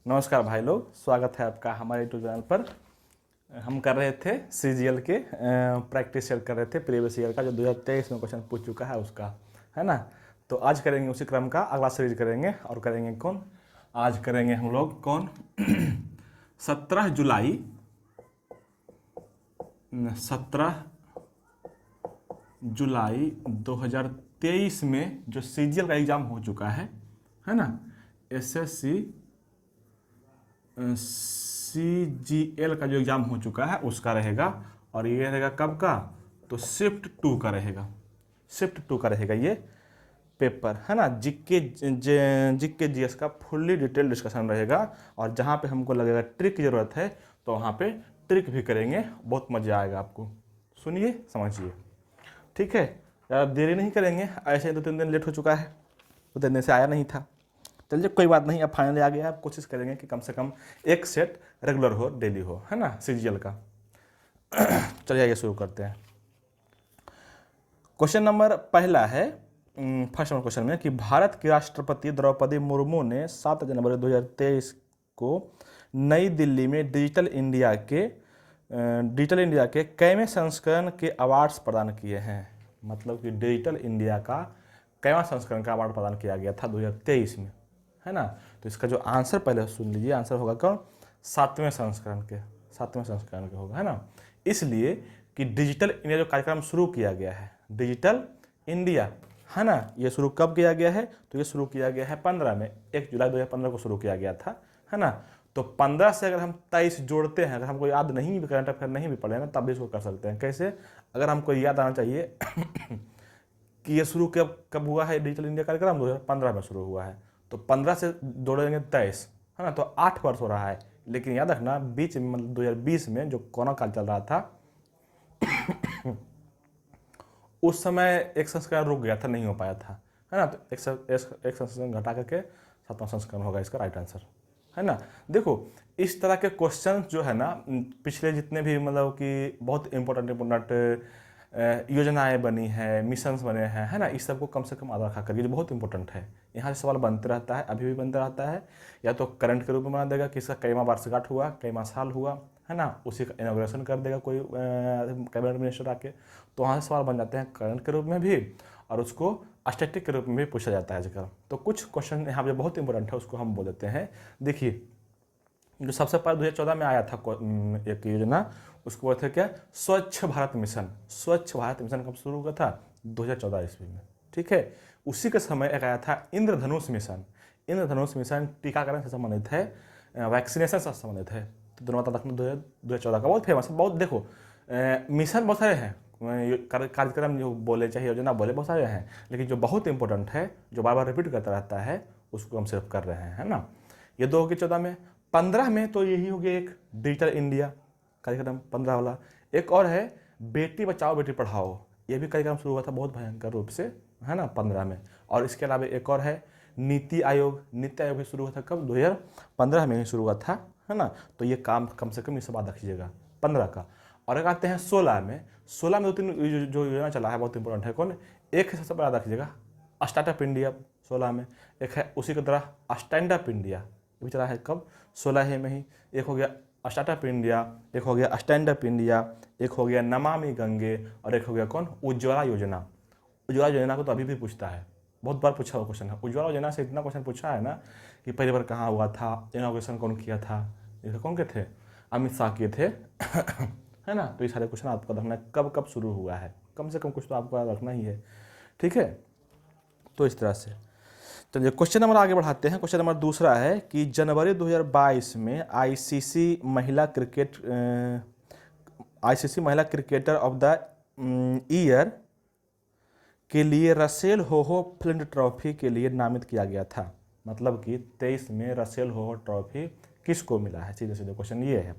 नमस्कार भाई लोग, स्वागत है आपका हमारे यूट्यूब चैनल पर। हम कर रहे थे सीजीएल के प्रैक्टिस शेयर कर रहे थे प्रीवियस ईयर का जो 2023 में क्वेश्चन पूछ चुका है उसका, है ना। तो आज करेंगे उसी क्रम का अगला सीरीज करेंगे। और करेंगे कौन? आज करेंगे हम लोग कौन 17 जुलाई 17 जुलाई 2023 में जो सीजीएल का एग्ज़ाम हो चुका है ना। एसएससी सीजीएल का जो एग्ज़ाम हो चुका है उसका रहेगा। और ये रहेगा कब का? तो शिफ्ट 2 का रहेगा। शिफ्ट 2 का रहेगा ये पेपर, है ना। जीके जीएस का फुल्ली डिटेल डिस्कशन रहेगा। और जहाँ पे हमको लगेगा ट्रिक की ज़रूरत है तो वहाँ पे ट्रिक भी करेंगे। बहुत मज़ा आएगा आपको, सुनिए समझिए, ठीक है। ज़्यादा देरी नहीं करेंगे, ऐसे ही 2-3 दिन लेट हो चुका है, 2-3 दिन से आया नहीं था। चलिए कोई बात नहीं, अब फाइनली आ गया है। अब कोशिश करेंगे कि कम से कम एक सेट रेगुलर हो, डेली हो, है ना, सीजीएल का। चलिए आइए शुरू करते हैं। क्वेश्चन नंबर पहला है, फर्स्ट नंबर क्वेश्चन में कि भारत की राष्ट्रपति द्रौपदी मुर्मू ने 7 जनवरी 2023 को नई दिल्ली में डिजिटल इंडिया के कैवें संस्करण के अवार्ड्स प्रदान किए हैं। मतलब कि डिजिटल इंडिया का कैवां संस्करण का अवार्ड प्रदान किया गया था 2023 में, है ना। तो इसका जो आंसर पहले सुन लीजिए, आंसर होगा कौन? 7वें संस्करण के होगा, है ना। इसलिए कि डिजिटल इंडिया जो कार्यक्रम शुरू किया गया है, डिजिटल इंडिया, है ना, ये शुरू कब किया गया है? तो ये शुरू किया गया है 15 में, 1 जुलाई 2015 को शुरू किया गया था, है ना। तो 15 से अगर हम 23 जोड़ते हैं, अगर हमको याद नहीं भी, करंट अफेयर नहीं भी पढ़े ना, तब भी इसको कर सकते हैं। कैसे? अगर हमको याद आना चाहिए कि ये शुरू कब कब हुआ है डिजिटल इंडिया कार्यक्रम, 2015 में शुरू हुआ है। तो 15 से जोड़ेंगे 23, है ना, तो 8 वर्ष हो रहा है। लेकिन याद रखना बीच में, मतलब 2020 में जो कोरोना काल चल रहा था उस समय एक संस्करण रुक गया था, नहीं हो पाया था, है ना। तो एक संस्करण घटा करके 7वां संस्करण होगा इसका राइट आंसर, है ना। देखो इस तरह के क्वेश्चन जो है ना, पिछले जितने भी मतलब कि बहुत इंपॉर्टेंट योजनाएं बनी है, मिशंस बने हैं, है ना, इस सबको कम से कम याद रखा करिए, जो बहुत इंपॉर्टेंट है। यहाँ से सवाल बनते रहता है, अभी भी बनता रहता है। या तो करंट के रूप में बना देगा कि इसका कैमा वर्षगांठ हुआ, कैमा साल हुआ, है ना, उसी का इनॉग्रेशन कर देगा कोई कैबिनेट मिनिस्टर आके, तो वहाँ से सवाल बन जाते हैं करंट के रूप में भी, और उसको स्टैटिक के रूप में भी पूछा जाता है आजकल। तो कुछ क्वेश्चन यहाँ पे बहुत इंपॉर्टेंट है, उसको हम बोल देते हैं। देखिए जो सबसे पहले 2014 में आया था एक योजना, उसको बोलते क्या? स्वच्छ भारत मिशन। स्वच्छ भारत मिशन कब शुरू हुआ था? 2014 ईस्वी में, ठीक है। उसी के समय एक आया था इंद्रधनुष मिशन। इंद्रधनुष मिशन टीकाकरण से संबंधित है, वैक्सीनेशन से संबंधित है। तो दोनों बता रखना, 2014 का बहुत फेमस है। बहुत देखो मिशन बहुत सारे हैं, कार्यक्रम जो बोले चाहे योजना बोले बहुत सारे हैं, लेकिन जो बहुत इंपॉर्टेंट है, जो बार बार रिपीट करता रहता है, उसको हम सिर्फ कर रहे हैं, है ना। ये 2014 में। 15 में तो यही हो गया एक डिजिटल इंडिया कार्यक्रम, 15 वाला। एक और है बेटी बचाओ बेटी पढ़ाओ, ये भी कार्यक्रम शुरू हुआ था बहुत भयंकर रूप से, है ना, 15 में। और इसके अलावा एक और है नीति आयोग। नीति आयोग भी शुरू हुआ था कब? 2015 में ही शुरू हुआ था, है ना। तो ये काम कम से कम इसे बात रखिएगा 15 का। और एक आते हैं 16 में। 16 में 2-3 जो योजना चला है बहुत इंपॉर्टेंट है। कौन? एक है सबसे बड़ा रखिएगा, स्टार्टअप इंडिया 16 में। एक है उसी की तरह स्टैंड अप इंडिया, ये भी चला है कब? 16 में ही। एक हो गया स्टार्टअप इंडिया, एक हो गया स्टैंड अप इंडिया, एक हो गया नमामि गंगे, और एक हो गया कौन? उज्ज्वला योजना। उज्ज्वला योजना को तो अभी भी पूछता है, बहुत बार पूछा हुआ क्वेश्चन है। उज्ज्वला योजना से इतना क्वेश्चन पूछा है ना कि पहली बार कहाँ हुआ था, इनॉग्रेशन कौन किया था, ये कौन के थे? अमित शाह किए थे है ना। तो ये सारे क्वेश्चन आपको रखना है, कब कब शुरू हुआ है, कम से कम कुछ तो आपको रखना ही है, ठीक है। तो इस तरह से चलिए क्वेश्चन नंबर आगे बढ़ाते हैं। क्वेश्चन नंबर दूसरा है कि जनवरी 2022 में आईसीसी महिला क्रिकेटर ऑफ द ईयर के लिए रसेल होहो फ्लिंट ट्रॉफी के लिए नामित किया गया था। मतलब कि 23 में रसेल होहो ट्रॉफी किसको मिला है? सीधे सीधे क्वेश्चन ये है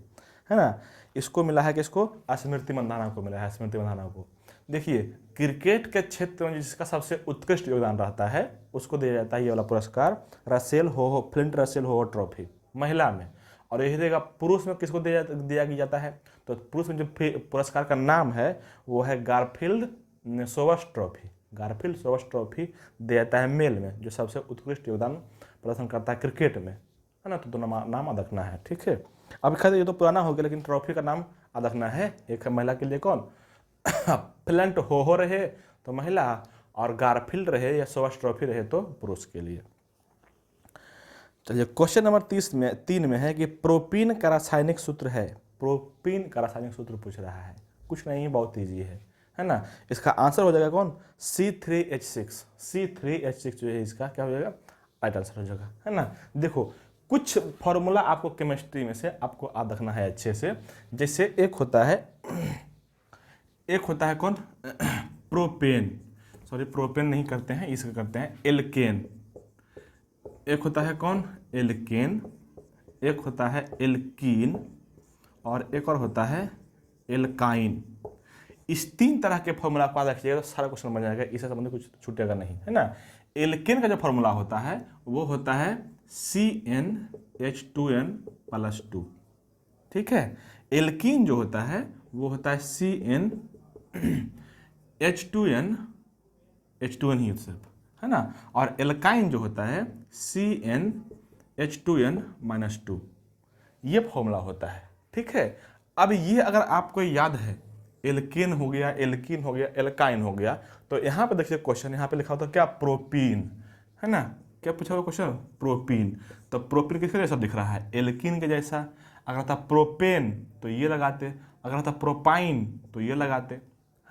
ना। इसको मिला है किसको? स्मृति मंधाना को मिला है, स्मृति मंधाना को। देखिए क्रिकेट के क्षेत्र में जिसका सबसे उत्कृष्ट योगदान रहता है उसको दिया जाता है ये वाला पुरस्कार, फ्लिंट रसेल होहो ट्रॉफी, महिला में। और यही रहेगा पुरुष में किसको दिया जाता है? तो पुरुष में जो पुरस्कार का नाम है वो है Garfield Sobers trophy. Garfield Sobers trophy दिया जाता है मेल में, जो सबसे उत्कृष्ट योगदान प्रदर्शन करता है क्रिकेट में, है ना, तो दोनों नाम अदकना है, ठीक है। अब खैर ये तो पुराना हो गया, लेकिन ट्रॉफी का नाम अदकना है। एक है महिला के लिए कौन, फ्लंट हो रहे तो महिला, और गारफील्ड रहे या सोवास ट्रॉफी रहे तो पुरुष के लिए। चलिए क्वेश्चन नंबर 3 में है कि प्रोपीन का रासायनिक सूत्र है। प्रोपीन का रासायनिक सूत्र पूछ रहा है, कुछ नहीं, बहुत ईजी है ना। इसका आंसर हो जाएगा कौन, C3H6। C3H6 जो है इसका क्या हो जाएगा, राइट आंसर हो जाएगा, है ना। देखो कुछ फॉर्मूला आपको केमिस्ट्री में से आपको याद रखना है अच्छे से। जैसे एक होता है कौन, प्रोपेन, सॉरी प्रोपेन नहीं करते हैं, इसका करते हैं एल्केन। एक होता है कौन, एल्केन, एक होता है एल्कीन, और एक और होता है एल्काइन। इस 3 तरह के फॉर्मूला आपको याद रखिएगा तो सारा क्वेश्चन बन जाएगा, इससे संबंधित कुछ छूटेगा नहीं, है ना। एल्केन का जो फॉर्मूला होता है वो होता है CnH2n+2, ठीक है। एल्कीन जो होता है वो होता है CnH2n, H2n ही सिर्फ, है ना। और एल्काइन जो होता है CnH2n-2, ये फॉर्मूला होता है, ठीक है। अब ये अगर आपको याद है, एल्केन हो गया, एल्कीन हो गया, एल्काइन हो गया, तो यहाँ पे देखिए क्वेश्चन यहाँ पे लिखा होता है क्या, प्रोपीन, है ना। क्या पूछा हुआ क्वेश्चन, प्रोपीन। तो प्रोपीन किसके जैसा दिख रहा है, एल्कीन के जैसा। अगर था प्रोपेन तो ये लगाते, अगर था प्रोपाइन तो ये लगाते,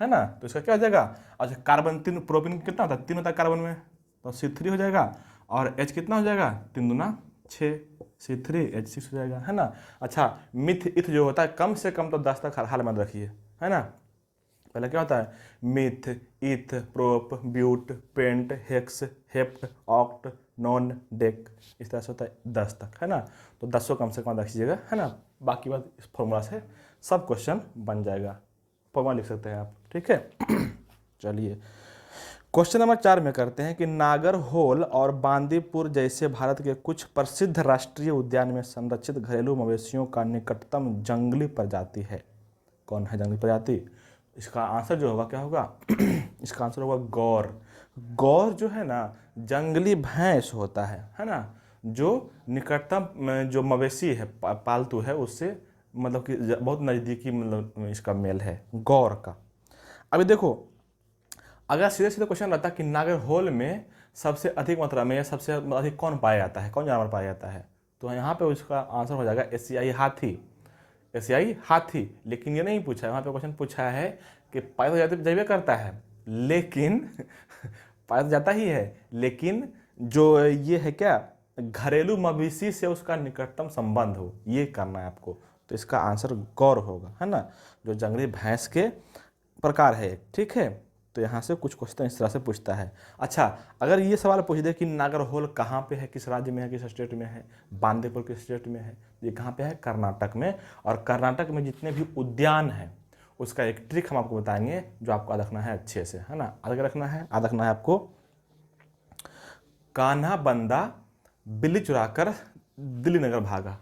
है ना। तो इसका क्या हो जाएगा, अच्छा कार्बन 3, प्रोपीन कितना होता है, 3 होता है कार्बन में, तो C3 हो जाएगा, और H कितना हो जाएगा, 3 दूना 6, C3H6 हो जाएगा, है ना। अच्छा मिथ इथ जो होता है कम से कम तो 10 तक हाल में रखिए, है ना। पहले क्या होता है, meth, eth, prop, but, pent, hex, hept, oct, non, dec, इस तरह से होता है 10 तक, है ना। तो 10 कम से कम रखिएगा, है ना। बाकी बात इस फॉर्मूला से सब क्वेश्चन बन जाएगा, फॉर्मूला लिख सकते हैं आप, ठीक है। चलिए क्वेश्चन नंबर 4 में करते हैं कि नागरहोल और बांदीपुर जैसे भारत के कुछ प्रसिद्ध राष्ट्रीय उद्यान में संरक्षित घरेलू मवेशियों का निकटतम जंगली प्रजाति है। कौन है जंगली प्रजाति, इसका आंसर जो होगा क्या होगा, इसका आंसर होगा गौर। गौर जो है ना जंगली भैंस होता है ना, जो निकटतम जो मवेशी है पालतू है उससे मतलब कि बहुत नज़दीकी मतलब इसका मेल है गौर का। अभी देखो अगर सीधे सीधे क्वेश्चन रहता कि नागरहोल में सबसे अधिक मात्रा में या सबसे अधिक कौन पाया जाता है, कौन जानवर पाया जाता है, तो यहाँ पे उसका आंसर हो जाएगा एशियाई हाथी, एशियाई हाथी। लेकिन ये नहीं पूछा है, वहाँ पे क्वेश्चन पूछा है कि पाया तो जाते करता है, लेकिन पाया तो जाता ही है, लेकिन जो ये है क्या घरेलू मवेशी से उसका निकटतम संबंध हो, ये करना है आपको। तो इसका आंसर गौर होगा, है ना, जो जंगली भैंस के प्रकार है, ठीक है। तो यहाँ से कुछ क्वेश्चन इस तरह से पूछता है। अच्छा अगर ये सवाल पूछ दे कि नागरहोल कहाँ पे है, किस राज्य में है, किस स्टेट में है, बांदीपुर किस स्टेट में है, ये कहाँ पे है, कर्नाटक में। और कर्नाटक में जितने भी उद्यान हैं उसका एक ट्रिक हम आपको बताएंगे जो आपको याद रखना है अच्छे से, है ना। याद रखना है आपको, कान्हा बंदा बिल्ली चुराकर दिल्ली नगर भागा।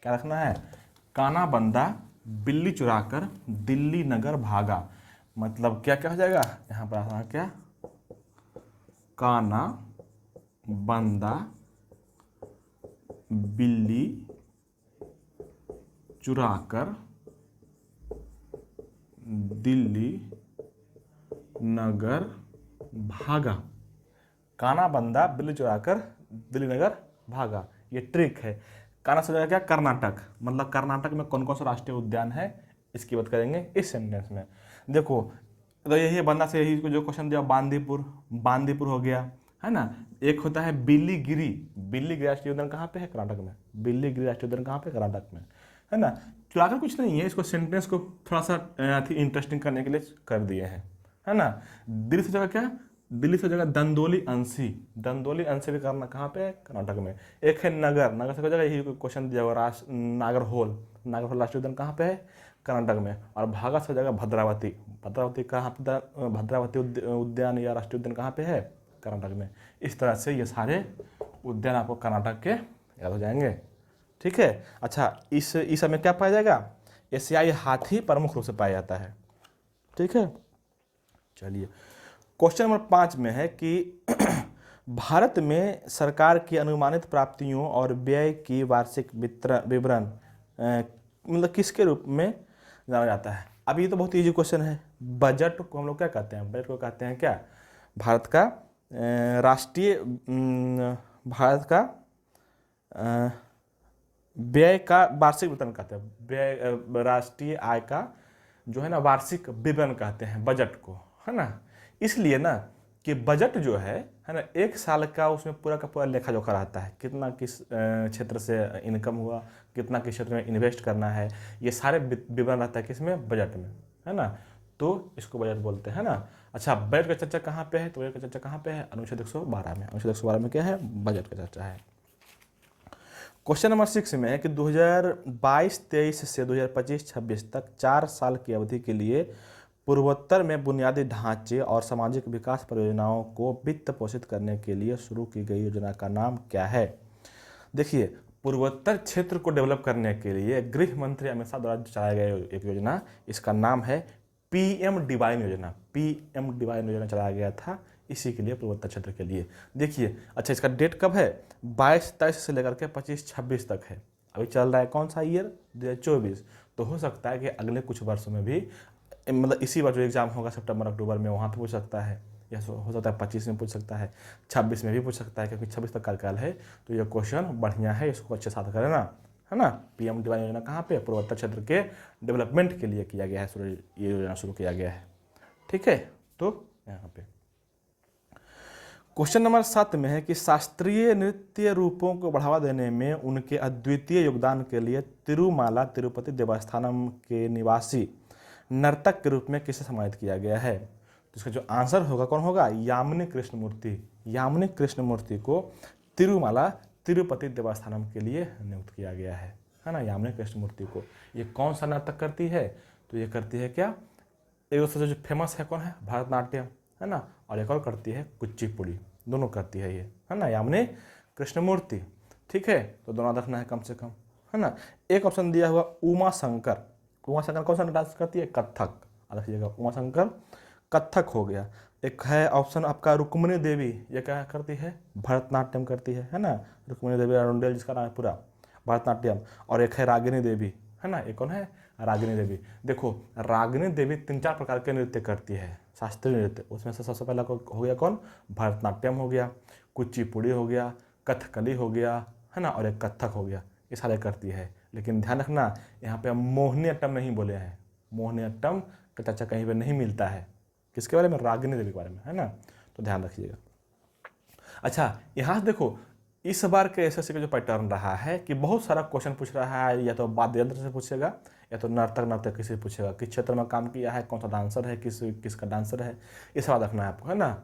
क्या रखना है, कान्हा बंदा बिल्ली चुराकर दिल्ली नगर भागा। मतलब क्या क्या हो जाएगा यहाँ पर आना, क्या कान्हा बंदा बिल्ली चुराकर दिल्ली नगर भागा। कान्हा बंदा बिल्ली चुराकर दिल्ली नगर भागा, ये ट्रिक है। कान्हा से हो जाएगा क्या, कर्नाटक। मतलब कर्नाटक में कौन कौन सा राष्ट्रीय उद्यान है इसकी बात करेंगे इस सेंटेंस में। देखो तो यही बंदा से यही जो क्वेश्चन दिया, बांदीपुर हो गया, है ना। एक होता है बिल्लीगिरी, बिल्लीगिरी राष्ट्रीय उद्यान कहाँ पे है, कर्नाटक में। बिल्लीगिरी राष्ट्रीय उद्यान कहाँ पे, कर्नाटक में, है ना। चुराकर कुछ नहीं है, इसको सेंटेंस को थोड़ा सा इंटरेस्टिंग करने के लिए कर दिए हैं, है ना। दिल्ली से जगह क्या, दिल्ली से जगह दंदोली अंशी, दंदोली अंशी भी करना कहाँ पे है, कर्नाटक में। एक है नगर से जगह यही क्वेश्चन दिया हुआ, नागरहोल राष्ट्रीय उद्यान कहाँ पे है, कर्नाटक में। और भागा से जगह भद्रावती कहाँ पे, भद्रावती उद्यान या राष्ट्रीय उद्यान कहाँ पे है, कर्नाटक में। इस तरह से ये सारे उद्यान आपको कर्नाटक के याद हो जाएंगे, ठीक है। अच्छा इस समय क्या पाया जाएगा, एशियाई हाथी प्रमुख रूप से पाया जाता है, ठीक है। चलिए क्वेश्चन नंबर 5 में है कि भारत में सरकार की अनुमानित प्राप्तियों और व्यय की वार्षिक विवरण मतलब किसके रूप में जाना जाता है? अब ये तो बहुत इजी क्वेश्चन है। बजट को हम लोग क्या कहते हैं? बजट को कहते हैं क्या? भारत का राष्ट्रीय भारत का व्यय का वार्षिक विवरण कहते हैं। व्यय राष्ट्रीय आय का जो है ना वार्षिक विवरण कहते हैं बजट को, है ना। इसलिए ना कि बजट जो है ना, एक साल का उसमें पूरा का पूरा लेखा जोखा रहता है। कितना किस क्षेत्र से इनकम हुआ, कितना किस क्षेत्र में इन्वेस्ट करना है, ये सारे विवरण रहता है किसमें? बजट में, है ना। तो इसको बजट बोलते हैं ना। अच्छा, बजट का चर्चा कहाँ पे है? तो बजट का चर्चा कहाँ पे है? अनुच्छेद 112 में। अनुच्छेद 112 में क्या है? बजट का चर्चा है। क्वेश्चन नंबर 6 में है कि 2022-23 से 2025-26 तक 4 साल की अवधि के लिए पूर्वोत्तर में बुनियादी ढांचे और सामाजिक विकास परियोजनाओं को वित्त पोषित करने के लिए शुरू की गई योजना का नाम क्या है? देखिए, पूर्वोत्तर क्षेत्र को डेवलप करने के लिए गृह मंत्री अमित शाह द्वारा चलाया गया एक योजना, इसका नाम है पीएम डिवाइन योजना। पीएम डिवाइन योजना चलाया गया था इसी के लिए, पूर्वोत्तर क्षेत्र के लिए। देखिए, अच्छा, इसका डेट कब है? 22-23 से लेकर के 25-26 तक है। अभी चल रहा है कौन सा ईयर? 2024। तो हो सकता है कि अगले कुछ वर्षों में भी, मतलब इसी बार जो एग्जाम होगा सितंबर अक्टूबर में, वहाँ पे पूछ सकता है, या हो सकता है 25 में पूछ सकता है, 26 में भी पूछ सकता है, क्योंकि 26 तक कार्यकाल है। तो ये क्वेश्चन बढ़िया है, इसको अच्छे साथ करें ना, है ना। पीएम डिवाइन योजना कहाँ पे? पूर्वोत्तर क्षेत्र के डेवलपमेंट के लिए किया गया है, ये योजना शुरू किया गया है। ठीक है, तो यहाँ पे क्वेश्चन नंबर 7 में है कि शास्त्रीय नृत्य रूपों को बढ़ावा देने में उनके अद्वितीय योगदान के लिए तिरुमाला तिरुपति देवस्थानम के निवासी नर्तक के रूप में किसे सम्मानित किया गया है? तो इसका जो आंसर होगा कौन होगा? यामिनी कृष्णमूर्ति। यामिनी कृष्णमूर्ति को तिरुमाला तिरुपति देवस्थानम के लिए नियुक्त किया गया है ना। यामिनी कृष्णमूर्ति को। ये कौन सा नाटक करती है? तो ये करती है क्या? एक दूसरे जो फेमस है कौन है? भरतनाट्यम, है ना। और एक और करती है कुचिपुड़ी। दोनों करती है ये, है ना, यामिनी कृष्णमूर्ति। ठीक है, तो दोनों रखना है कम से कम, है ना। एक ऑप्शन दिया हुआ उमा शंकर। उमा शंकर कौन सा डांस करती है? कथक। रखिएगा, उमा शंकर कथक हो गया। एक है ऑप्शन आपका रुक्मिणी देवी, ये क्या करती है? भरतनाट्यम करती है ना। रुक्मिणी देवी अरुंडेल जिसका नाम है पूरा, भरतनाट्यम। और एक है रागिनी देवी, है ना। एक कौन है? रागिनी देवी। देखो, रागिनी देवी 3-4 प्रकार के नृत्य करती है, शास्त्रीय नृत्य। उसमें से सबसे पहला हो गया कौन? भरतनाट्यम हो गया, कुचिपुड़ी हो गया, कथकली हो गया, है ना, और एक कथक हो गया। ये सारे करती है। लेकिन ध्यान रखना, यहाँ पे हम मोहिनी अट्टम नहीं बोले हैं। मोहिनी अट्टम का चर्चा कहीं पर नहीं मिलता है। किसके बारे में? रागिनी देवी के बारे में, है ना। तो ध्यान रखिएगा। अच्छा, यहाँ देखो, इस बार के एसएससी का जो पैटर्न रहा है कि बहुत सारा क्वेश्चन पूछ रहा है, या तो वाद्य यंत्र से पूछेगा, या तो नर्तक किसी से पूछेगा, किस क्षेत्र में काम किया है, कौन सा डांसर है, किसका डांसर है, ये सवाल रखना है आपको, है ना।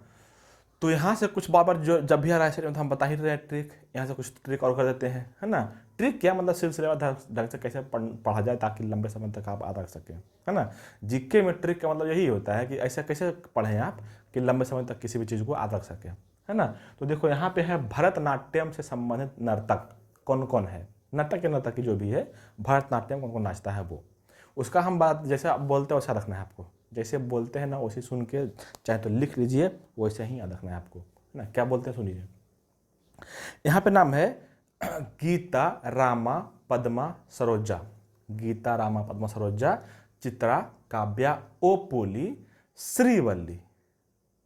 तो यहाँ से कुछ बार जो जब भी आ रहा है हम बता ही रहे हैं ट्रिक, यहाँ से कुछ ट्रिक और कर देते हैं, है ना। ट्रिक क्या मतलब? सिलसिलेवार ढंग से कैसे पढ़ा जाए ताकि लंबे समय तक आप याद रख सकें, है ना। जीके में ट्रिक का मतलब यही होता है कि ऐसा कैसे पढ़ें आप कि लंबे समय तक किसी भी चीज़ को याद रख सकें, है ना। तो देखो, यहाँ पे है भरतनाट्यम से संबंधित नर्तक कौन कौन है। नर्तक या नर्तकी जो भी है, भरतनाट्यम कौन कौन नाचता है वो, उसका हम बात जैसे आप बोलते हो वैसा रखना है आपको। जैसे बोलते हैं ना वैसे सुन के, चाहे तो लिख लीजिए, वैसे ही याद रखना है आपको, है ना। क्या बोलते हैं सुनिए। यहाँ पे नाम है गीता, रामा, पद्मा, सरोजा। गीता, रामा, पद्मा, सरोजा, चित्रा, काव्या, ओपोली, श्रीवल्ली।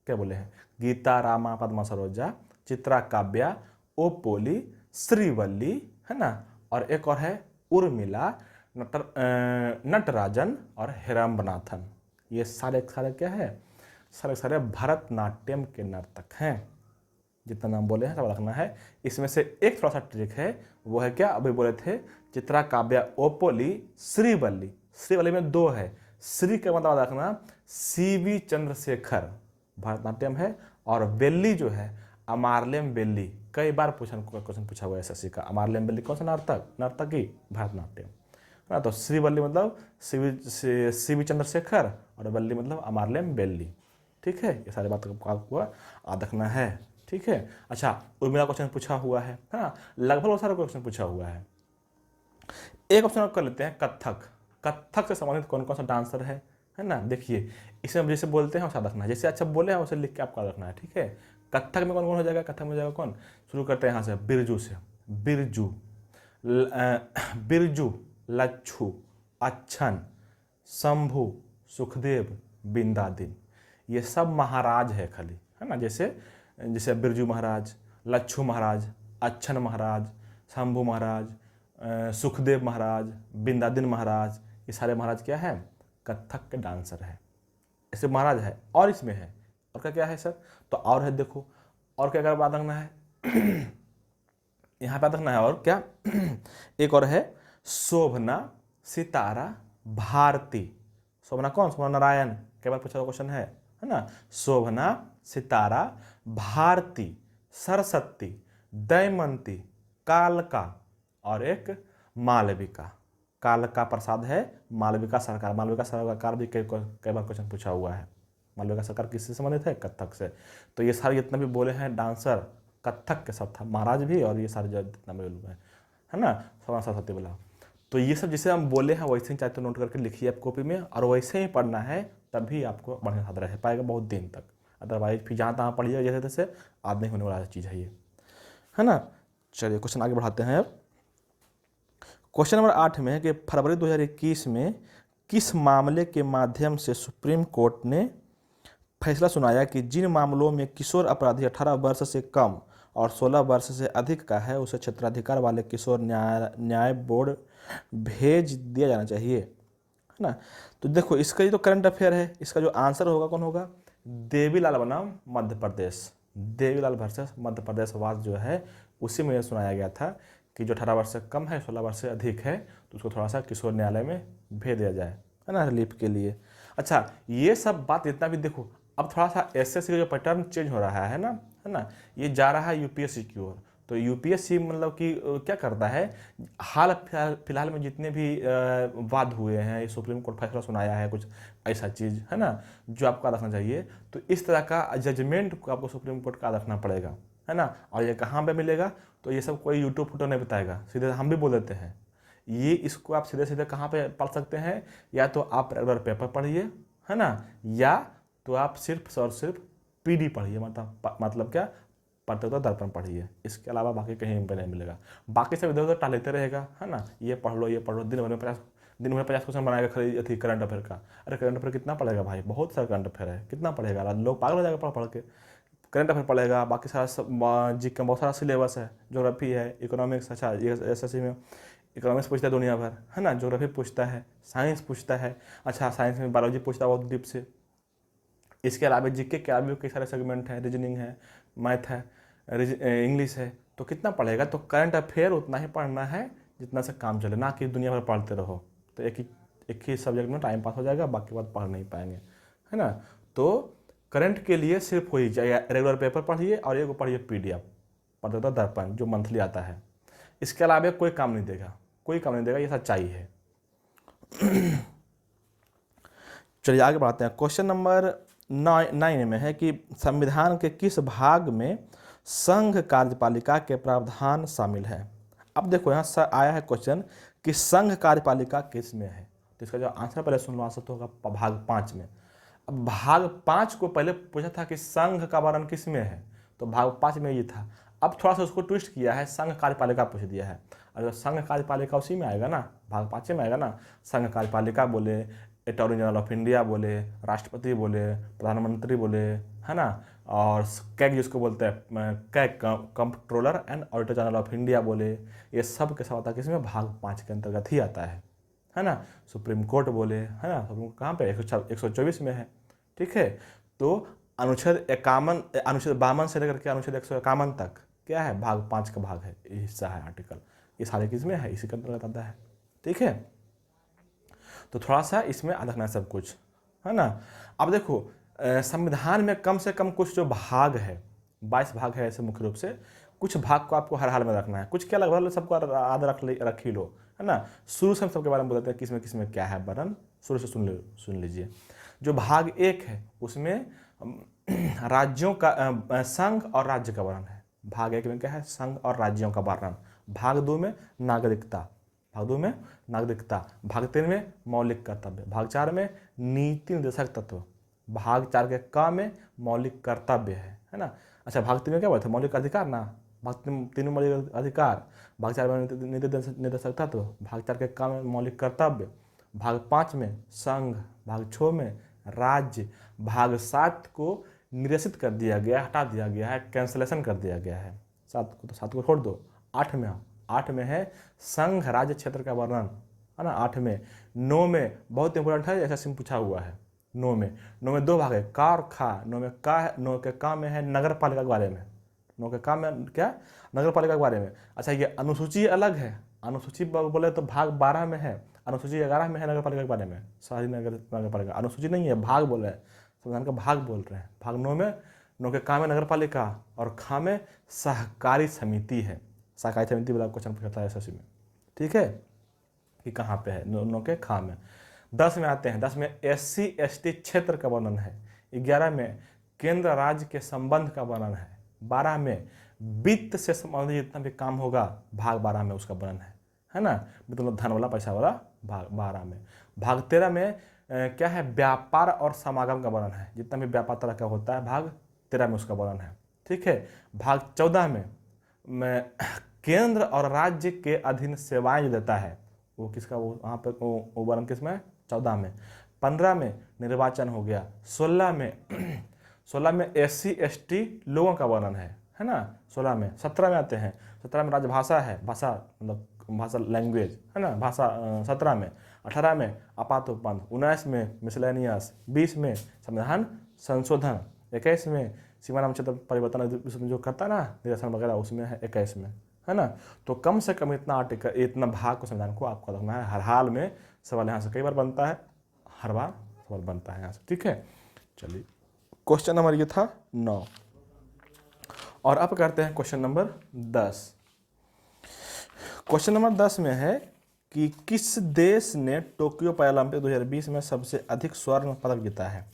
क्या बोले हैं? गीता, रामा, पद्मा, सरोजा, चित्रा, काव्या, ओपोली, श्रीवल्ली, है ना। और एक और है उर्मिला, नटराजन और हेरम्बनाथन। ये सारे सारे क्या है? सारे सारे भरतनाट्यम के नर्तक हैं। जितना नाम बोले हैं सब रखना है। इसमें से एक थोड़ा सा ट्रिक है, वो है क्या? अभी बोले थे चित्रा, काव्या, ओपोली, श्रीवल्ली। श्रीवल्ली में 2 है। श्री का मतलब रखना सीवी चंद्रशेखर, भरतनाट्यम है। और बेल्ली जो है अमारलेम बेल्ली। कई बार क्वेश्चन पूछा हुआ है एसएससी का। अमारलेम बेल्ली कौन सा नर्तकी? भरतनाट्यम, है ना। तो श्रीवल्ली मतलब सीवी चंद्रशेखर, और बल्ली मतलब अमारलेम बेल्ली। ठीक है, ये सारी बात आपको याद रखना है। ठीक है। अच्छा, उर्मिला क्वेश्चन पूछा हुआ है ना। लगभग बहुत सारा क्वेश्चन पूछा हुआ है। एक ऑप्शन आप कर लेते हैं कथक। कथक से संबंधित कौन कौन सा डांसर है ना। देखिए, इसे हम जैसे बोलते हैं वैसा रखना है, जैसे अच्छा बोले हैं वैसे लिख के आपको रखना है। ठीक है, कत्थक में कौन कौन हो जाएगा, कत्थक में हो जाएगा कौन, शुरू करते हैं यहाँ से बिरजू से, बिरजू, बिरजू, लच्छू, अच्छन, शंभु, सुखदेव, बिंदादिन, ये सब महाराज है खाली, है ना। जैसे जैसे बिरजू महाराज, लच्छू महाराज, अच्छन महाराज, शंभु महाराज, सुखदेव महाराज, बिंदादिन महाराज, ये सारे महाराज क्या है, कत्थक के डांसर है। ऐसे महाराज है और इसमें है और क्या क्या है सर, तो और है देखो, और क्या क्या बात रखना है यहाँ पे रखना है, और क्या एक और है शोभना, सितारा, भारती। शोभना कौन, शोभना नारायण, कई बार पूछा क्वेश्चन है ना। शोभना, सितारा, भारती, सरस्वती, दमयंती, कालका और एक मालविका। कालका प्रसाद है, मालविका सरकार, मालविका सरकार भी कई बार क्वेश्चन पूछा हुआ है। मालविका सरकार किससे संबंधित है, कत्थक से। तो ये सारे जितना भी बोले हैं डांसर कत्थक के सब था, महाराज भी और ये सारे जितना भी लोग हैं, है ना, शोभना सरस्वती बोला। तो ये सब जिसे हम बोले हैं वैसे ही चाहे तो नोट करके लिखिए आप कॉपी में, और वैसे ही पढ़ना है, तभी आपको बढ़िया याद रह पाएगा बहुत दिन तक। अदरवाइज फिर जहाँ तहाँ पढ़िए जैसे तैसे याद नहीं होने वाला चीज़ है ये, है ना। चलिए क्वेश्चन आगे बढ़ाते हैं। अब क्वेश्चन नंबर 8 में है कि फरवरी 2021 में किस मामले के माध्यम से सुप्रीम कोर्ट ने फैसला सुनाया कि जिन मामलों में किशोर अपराधी 18 वर्ष से कम और 16 वर्ष से अधिक का है उसे क्षेत्राधिकार वाले किशोर न्याय बोर्ड भेज दिया जाना चाहिए, है ना। तो देखो इसका ये तो करंट अफेयर है, इसका जो आंसर होगा कौन होगा, देवीलाल बनाम मध्य प्रदेश, देवीलाल वर्सेस मध्य प्रदेश वाद जो है उसी में सुनाया गया था कि जो 18 वर्ष से कम है 16 वर्ष से अधिक है तो उसको थोड़ा सा किशोर न्यायालय में भेज दिया जाए, है ना, रिलीफ के लिए। अच्छा ये सब बात जितना भी देखो, अब थोड़ा सा एसएससी का जो पैटर्न चेंज हो रहा है ना, ये जा रहा है यूपीएससी की ओर। तो यूपीएससी मतलब कि क्या करता है, हाल फिलहाल में जितने भी वाद हुए हैं, सुप्रीम कोर्ट फैसला सुनाया है कुछ ऐसा चीज़, है ना, जो आपको याद रखना चाहिए। तो इस तरह का जजमेंट को आपको सुप्रीम कोर्ट का याद रखना पड़ेगा, है ना। और ये कहाँ पे मिलेगा, तो ये सब कोई यूट्यूब फोटो नहीं बताएगा, सीधे हम भी बोल देते हैं। ये इसको आप सीधे सीधे कहाँ पे पढ़ सकते हैं, या तो आप रेगुलर पेपर पढ़िए, है ना, या तो आप सिर्फ और सिर्फ पीडी पढ़िए, मतलब क्या, प्रतियोगिता दर्पण पढ़िए। इसके अलावा बाकी कहीं पे नहीं मिलेगा। बाकी सब इधर उधर टालते रहेगा, है ना, ये पढ़ लो ये पढ़ लो, दिन भर में 50 क्वेश्चन बनाएगा खाली थी करंट अफेयर का। अरे करंट अफेयर कितना पढ़ेगा भाई, बहुत सारा करंट अफेयर है, कितना पढ़ेगा, लोग पागल हो जाएगा पढ़ पढ़ के। करंट अफेयर पढ़ेगा, बाकी सारा जी का बहुत सारा सिलेबस है, ज्योग्राफी है, इकोनॉमिक्स। अच्छा एसएससी में इकोनॉमिक्स पूछता है दुनिया भर, है ना, ज्योग्राफी पूछता है, साइंस पूछता है। अच्छा साइंस में बायोलॉजी पूछता है बहुत डीप से। इसके अलावा जीके के अलावा कई सारे सेगमेंट है, रीजनिंग है, मैथ है, इंग्लिश है। तो कितना पढ़ेगा, तो करंट अफेयर उतना ही पढ़ना है जितना से काम चले, ना कि दुनिया भर पढ़ते रहो। तो एक ही सब्जेक्ट में टाइम पास हो जाएगा, बाकी बात पढ़ नहीं पाएंगे, है ना। तो करंट के लिए सिर्फ वही चाहिए, रेगुलर पेपर पढ़िए और एक पढ़िए पीडीएफ प्रतियोगिता दर्पण जो मंथली आता है। इसके अलावा कोई काम नहीं देगा, कोई काम नहीं देगा, ये सच्चाई है। चलिए आगे बढ़ाते हैं। क्वेश्चन नंबर 9 में है कि संविधान के किस भाग में संघ कार्यपालिका के प्रावधान शामिल है। अब देखो यहाँ आया है क्वेश्चन कि संघ कार्यपालिका किस में है, तो इसका जो आंसर पहले सुन लो, आंसर तो होगा भाग 5 में। अब भाग 5 को पहले पूछा था कि संघ का वर्णन किस में है, तो भाग 5 में ये था। अब थोड़ा सा उसको ट्विस्ट किया है, संघ कार्यपालिका पूछ दिया है। और संघ कार्यपालिका उसी में आएगा ना, भाग 5 में आएगा ना। संघ कार्यपालिका बोले, अटॉर्नी जनरल ऑफ इंडिया बोले, राष्ट्रपति बोले, प्रधानमंत्री बोले, है ना, और कैग जिसको बोलते हैं CAG controller and auditor general of India बोले, ये सब के सब आता है किसमें, भाग 5 के अंतर्गत ही आता है ना। सुप्रीम कोर्ट बोले, है ना, सुप्रीम कोर्ट कहाँ पे 124 में है, ठीक है। तो अनुच्छेद 52 से लेकर के अनुच्छेद 151 तक क्या है, भाग 5 का भाग है, ये हिस्सा है आर्टिकल, ये सारे किसमें है, इसी के अंतर्गत आता है, ठीक है। तो थोड़ा सा इसमें याद रखना सब कुछ, है ना। अब देखो संविधान में कम से कम कुछ जो भाग है, 22 भाग है ऐसे मुख्य रूप से, कुछ भाग को आपको हर हाल में रखना है, कुछ क्या लगभग सबको याद रख ही लो, है ना। शुरू से हम सबके बारे में बताते हैं किसमें किसमें क्या है वर्णन, शुरू से सुन लीजिए। जो भाग 1 है उसमें राज्यों का संघ और राज्य का वर्णन है। भाग 1 में क्या है, संघ और राज्यों का वर्णन। भाग 2 में नागरिकता, भाग 2 में नागरिकता। भाग 3 में मौलिक कर्तव्य। भाग 4 में नीति निर्देशक तत्व। भाग 4 के क में मौलिक कर्तव्य है ना। अच्छा भाग 3 में क्या बोला था, मौलिक अधिकार ना, भाग 3 में मौलिक अधिकार, भाग 4 में नहीं दे सकता, तो भाग 4 के काम में मौलिक कर्तव्य, भाग 5 में संघ, भाग 6 में राज्य, भाग 7 को निरसित कर दिया गया, हटा दिया गया है, कैंसलेशन कर दिया गया है। 7 को छोड़ दो। 8 में है संघ राज्य क्षेत्र का वर्णन, है ना। 8 में। 9 में बहुत इंपॉर्टेंट है, ऐसा सिम पूछा हुआ है। 9 में 2 भाग है, का और खा। 9 के का में है नगर पालिका के बारे में। 9 के का में क्या, नगर पालिका के बारे में। अच्छा ये अनुसूची अलग है, अनुसूची बोले तो भाग 12 में है, अनुसूची 11 में है नगर पालिका के बारे में, शहरी नगर पालिका। अनुसूची नहीं है, भाग बोल रहे हैं, संविधान का भाग बोल रहे हैं। भाग 9 में, 9 के का में नगर पालिका और खा में सहकारी समिति है। सहकारी समिति वाला क्वेश्चन पूछता है एसएससी में, ठीक है, कि कहाँ पे है, 9 के खा में। 10 में आते हैं। 10 में SC ST क्षेत्र का वर्णन है। 11 में केंद्र राज्य के संबंध का वर्णन है। 12 में वित्त से संबंधित जितना भी काम होगा भाग 12 में उसका वर्णन है ना, मतलब धन वाला पैसा वाला भाग 12 में। भाग 13 में क्या है, व्यापार और समागम का वर्णन है, जितना भी व्यापार तरह का होता है भाग 13 में उसका वर्णन है, ठीक है। भाग 14 में केंद्र और राज्य के अधीन सेवाएं जो देता है वो किसका, वो वहाँ पर वो वर्णन किसमें, 14 में। 15 में निर्वाचन हो गया। 16 में SC ST लोगों का वर्णन है ना, 16 में। 17 में आते हैं। 17 में राजभाषा है, भाषा मतलब भाषा लैंग्वेज है ना, भाषा 17 में। 18 में आपातोपबंध। 19 में मिसलेनियस। 20 में संविधान संशोधन। 21 में सीमा नाम क्षेत्र परिवर्तन जो करता है ना, निरसन वगैरह, उसमें है 21 में, है ना। तो कम से कम इतना आर्टिकल, इतना भाग को संविधान को आपको रखना है। हर हाल में सवाल यहाँ से कई बार बनता है, हर बार सवाल बनता है यहाँ से, ठीक है। चलिए क्वेश्चन नंबर ये था 9 और अब करते हैं क्वेश्चन नंबर 10। क्वेश्चन नंबर 10 में है कि किस देश ने टोक्यो पैरालंपिक 2020 में सबसे अधिक स्वर्ण पदक जीता है।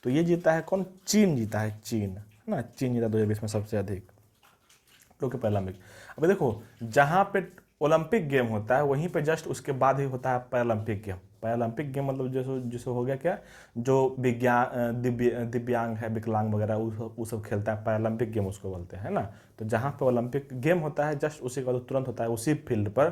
तो ये जीता है कौन, चीन जीता है, चीन, है ना। चीन जीता 2020 में सबसे अधिक टोक्यो पैरालंपिक। अब देखो जहाँ पे ओलंपिक गेम होता है वहीं पे जस्ट उसके बाद ही होता है पैरालंपिक गेम। पैरालंपिक गेम मतलब जैसे हो गया क्या, जो दिव्यांग है, विकलांग वगैरह वो सब खेलता है, पैरालंपिक गेम उसको बोलते हैं ना। तो जहाँ पे ओलंपिक गेम होता है जस्ट उसी के बाद तुरंत होता है उसी फील्ड पर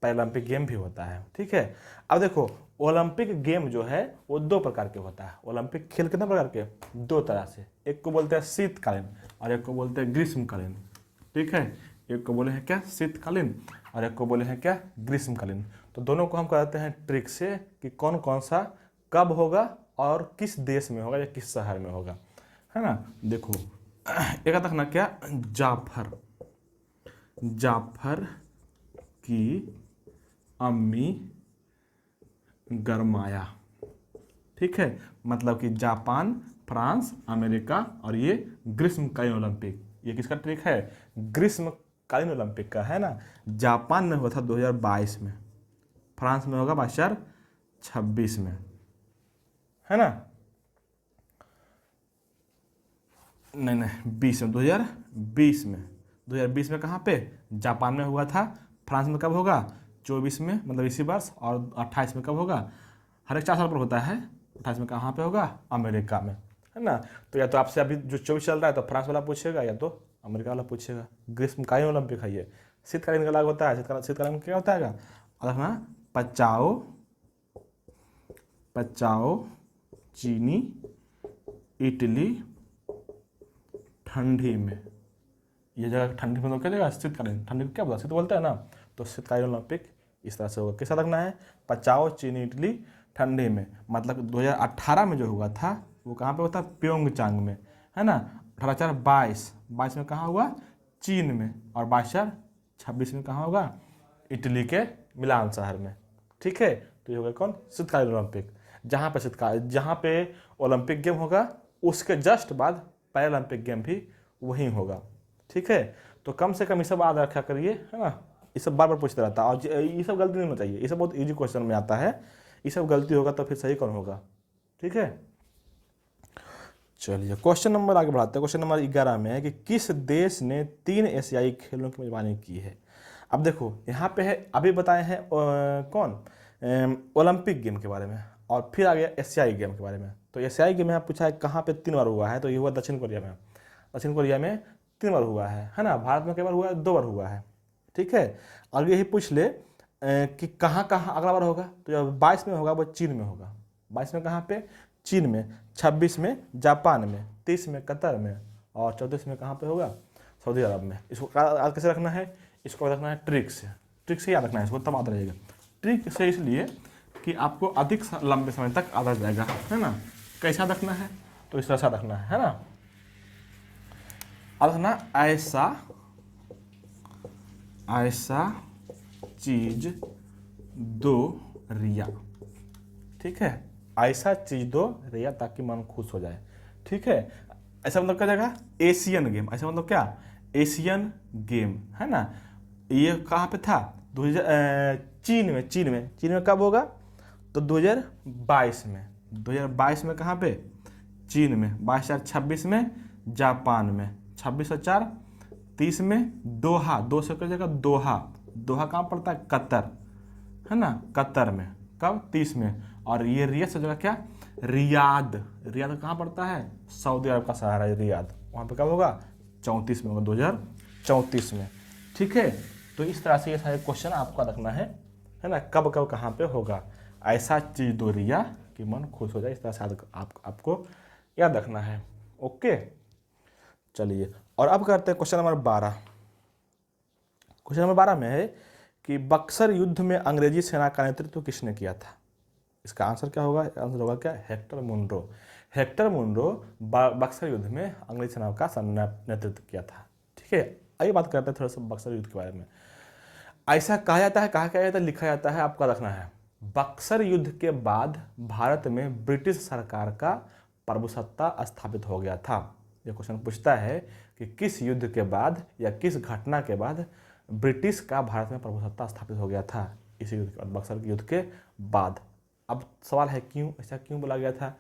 पैरालंपिक गेम भी होता है, ठीक है। अब देखो ओलंपिक गेम जो है वो 2 प्रकार के होता है। ओलंपिक खेल कितने प्रकार के, 2 तरह से। एक को बोलते हैं शीतकालीन और एक को बोलते हैं ग्रीष्मकालीन, ठीक है। एक को बोले हैं क्या, शीतकालीन, और एक को बोले हैं क्या, ग्रीष्मकालीन। तो दोनों को हम कहते हैं ट्रिक से कि कौन कौन सा कब होगा और किस देश में होगा या किस शहर में होगा, है ना। देखो एक तक ना क्या, जाफर की अम्मी गरमाया, ठीक है। मतलब कि जापान, फ्रांस, अमेरिका और ये ग्रीष्मकालीन ओलंपिक। ये किसका ट्रिक है, ग्रीष्मकालीन ओलंपिक का, है ना। जापान में हुआ था 2022 में, फ्रांस में होगा 2026 में, है ना। नहीं 20 में, 2020 में कहाँ पे, जापान में हुआ था। फ्रांस में कब होगा, 24 में, मतलब इसी वर्ष। और 28 में कब होगा, हर एक 4 साल पर होता है। 28 में कहाँ पे होगा, अमेरिका में, है ना। तो या तो आपसे अभी जो 24 चल रहा है तो फ्रांस वाला पूछेगा या तो अमेरिका वाला पूछेगा। ग्रीष्मकालीन ओलंपिक है ये। शीतकालीन का अलग होता है। शीतकालीन में क्या होता है, अलग ना, पचाओ चीनी इटली ठंडी में। ये जगह ठंडी में तो क्या जगह, शीतकालीन। ठंडी को क्या बोलता है, शीत बोलता है ना। तो शीतकालीन ओलंपिक इस तरह से होगा। कैसा लगना है, पचाओ चीनी इटली ठंडी में। मतलब 2018 में जो हुआ था वो कहाँ पे हुआ था, प्योंगचांग में, है ना। 18/4/22 में कहाँ हुआ, चीन में। और 22/4/26 में कहाँ होगा, इटली के मिलान शहर में, ठीक है। तो ये होगा कौन, शीतकालीन ओलंपिक। जहाँ पे ओलंपिक गेम होगा उसके जस्ट बाद पैरालंपिक गेम भी वहीं होगा, ठीक है। तो कम से कम ये सब याद रखा करिए, है ना। ये सब बार बार पूछते रहता है और ये सब गलती नहीं होना चाहिए। ये सब बहुत इजी क्वेश्चन में आता है। ये सब गलती होगा तो फिर सही कौन होगा, ठीक है। चलिए क्वेश्चन नंबर आगे बढ़ाते हैं। क्वेश्चन नंबर 11 में है कि किस देश ने 3 एशियाई खेलों की मेजबानी की है। अब देखो यहाँ पे है, अभी बताए हैं कौन, ओलंपिक गेम के बारे में, और फिर आ गया एशियाई गेम के बारे में। तो एशियाई गेम यहाँ पूछा है कहाँ पे 3 बार हुआ है, तो ये हुआ दक्षिण कोरिया में। दक्षिण कोरिया में 3 बार हुआ है ना। भारत में कई बार हुआ है, 2 बार हुआ है। ठीक है, अगर यही पूछ ले कि कहाँ कहाँ अगला बार होगा, तो जब 22 में होगा वो चीन में होगा। 22 में कहाँ पे? चीन में। 26 में जापान में। 30 में कतर में। और 34 में कहाँ पे होगा? सऊदी अरब में। इसको याद कैसे रखना है? इसको रखना है ट्रिक से। ट्रिक से याद रखना है इसको, तब याद रहेगा। ट्रिक से इसलिए कि आपको अधिक लंबे समय तक याद जाएगा, है ना। कैसा रखना है? तो इस तरह से रखना है ना। अब रखना ऐसा चीज दो रिया। ठीक है, ऐसा चीज दो रिया ताकि मन खुश हो जाए। ठीक है, ऐसा मतलब क्या जाएगा? Asian game. ऐसा मतलब क्या? एशियन गेम, है ना। ये कहाँ पे था? चीन में कब होगा? तो 2022 में। 2022 में कहाँ पे? चीन में। 22/4/26 में जापान में। 26 और 4 30 में दोहा। 2 से क्या जगह? दोहा कहाँ पड़ता है? कतर, है ना, कतर में। कब? 30 में। और ये रियाद से जगह क्या? रियाद कहाँ पड़ता है? सऊदी अरब का शहर है रियाद। वहाँ पे कब होगा? 34 में होगा, 2034 में। ठीक है, तो इस तरह से ये सारे क्वेश्चन आपको रखना है ना। कब कब कहाँ पे होगा? ऐसा चीज दो रिया कि मन खुश हो जाए, इस तरह से आपको याद रखना है। ओके, चलिए और अब करते हैं क्वेश्चन नंबर 12। क्वेश्चन नंबर 12 में है कि बक्सर युद्ध में अंग्रेजी सेना का नेतृत्व किसने किया था? इसका आंसर क्या होगा? आंसर होगा क्या? Hector Munro. Hector Munro Buxar युद्ध में अंग्रेजी सेना का नेतृत्व किया था। ठीक है, आइए बात करते हैं थोड़ा सा बक्सर युद्ध के बारे में। ऐसा कहा जाता है, कहा जाता है, लिखा जाता है, आपको रखना है। बक्सर युद्ध के बाद भारत में ब्रिटिश सरकार का प्रभुसत्ता स्थापित हो गया था। ये क्वेश्चन पूछता है कि किस युद्ध के बाद या किस घटना के बाद ब्रिटिश का भारत में प्रभुसत्ता स्थापित हो गया था? इसी युद्ध के बाद, बक्सर के युद्ध के बाद। अब सवाल है क्यों, ऐसा क्यों बोला गया था?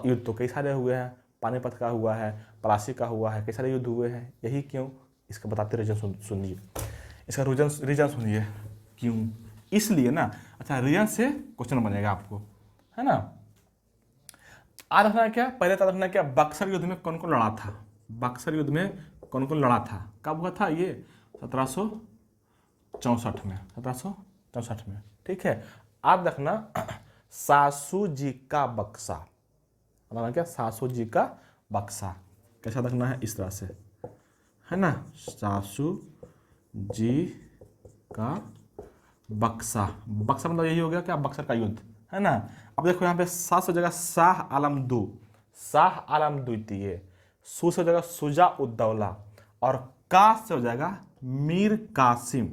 युद्ध तो कई सारे हुए हैं, पानीपत का हुआ है, प्लासी का हुआ है, कई सारे युद्ध हुए हैं, यही क्यों? इसका बताते रीजन सुनिए, इसका रीजन सुनिए क्यों। इसलिए ना, अच्छा रीजन से क्वेश्चन बनेगा आपको, है ना। आज रखना क्या? पहले तो रखना क्या? बक्सर युद्ध में कौन कौन लड़ा था? बक्सर युद्ध में कौन कौन लड़ा था? कब हुआ था ये? 1764 में। 1764 में। ठीक है, आप रखना सासू जी का बक्सा। रखना क्या? सासू जी का बक्सा। कैसा रखना है? इस तरह से, है ना। सासू जी का बक्सा। बक्सा मतलब यही हो गया क्या? बक्सर का युद्ध, है ना। अब देखो यहाँ पे सा से जगह शाह आलम द्वितीय, सू से जगह सुजा उद्दौला, और का से हो जाएगा मीर कासिम,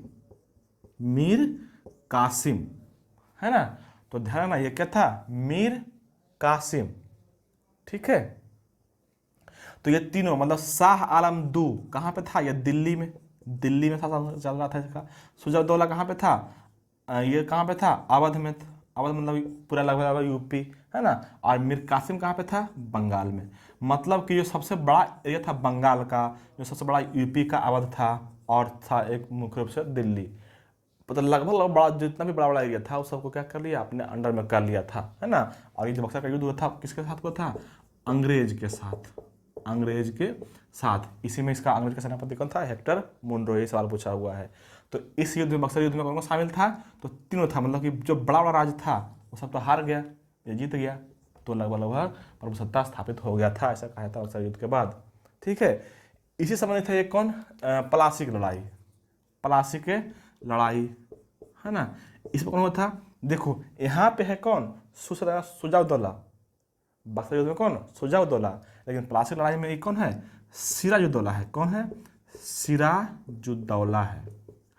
है ना। तो ध्यान रखना, ये क्या था? मीर कासिम। ठीक है, तो ये तीनों मतलब शाह आलम दू कहाँ पे था? ये दिल्ली में था, चल रहा था इसका। सुजाउद्दौला कहाँ पे था? ये कहाँ पे था? अवध में। अवध मतलब पूरा लगभग यूपी, है ना। और मीर कासिम कहाँ पे था? बंगाल में। मतलब कि जो सबसे बड़ा एरिया था बंगाल का, जो सबसे बड़ा यूपी का अवध था, और था एक मुख्य रूप से दिल्ली। मतलब लगभग बड़ा जितना भी बड़ा एरिया था उस सबको क्या कर लिया? अपने अंडर में कर लिया था, है ना। और ये जो बक्सर का युद्ध हुआ था किसके साथ हुआ था? अंग्रेज के साथ। इसी में इसका अंग्रेज का सेनापति कौन था? Hector Munro. ये सवाल पूछा हुआ है। तो इस युद्ध में, बक्सर युद्ध में कौन कौन शामिल था? तो तीनों था। मतलब कि जो बड़ा बड़ा राज्य था वो सब तो हार गया, ये जीत गया, तो लगभग प्रभुसत्ता स्थापित हो गया था, ऐसा कहा था बक्सर युद्ध के बाद। ठीक है, इसी समय था ये कौन? प्लासी की लड़ाई, है ना। इसमें कौन हुआ था? देखो यहाँ पे है कौन? सुजाउद्दौला। बक्सर युद्ध में कौन? सुजाउद्दौला। लेकिन प्लासी लड़ाई में एक कौन है? सिराजुद्दौला है। कौन है? सिराजुद्दौला है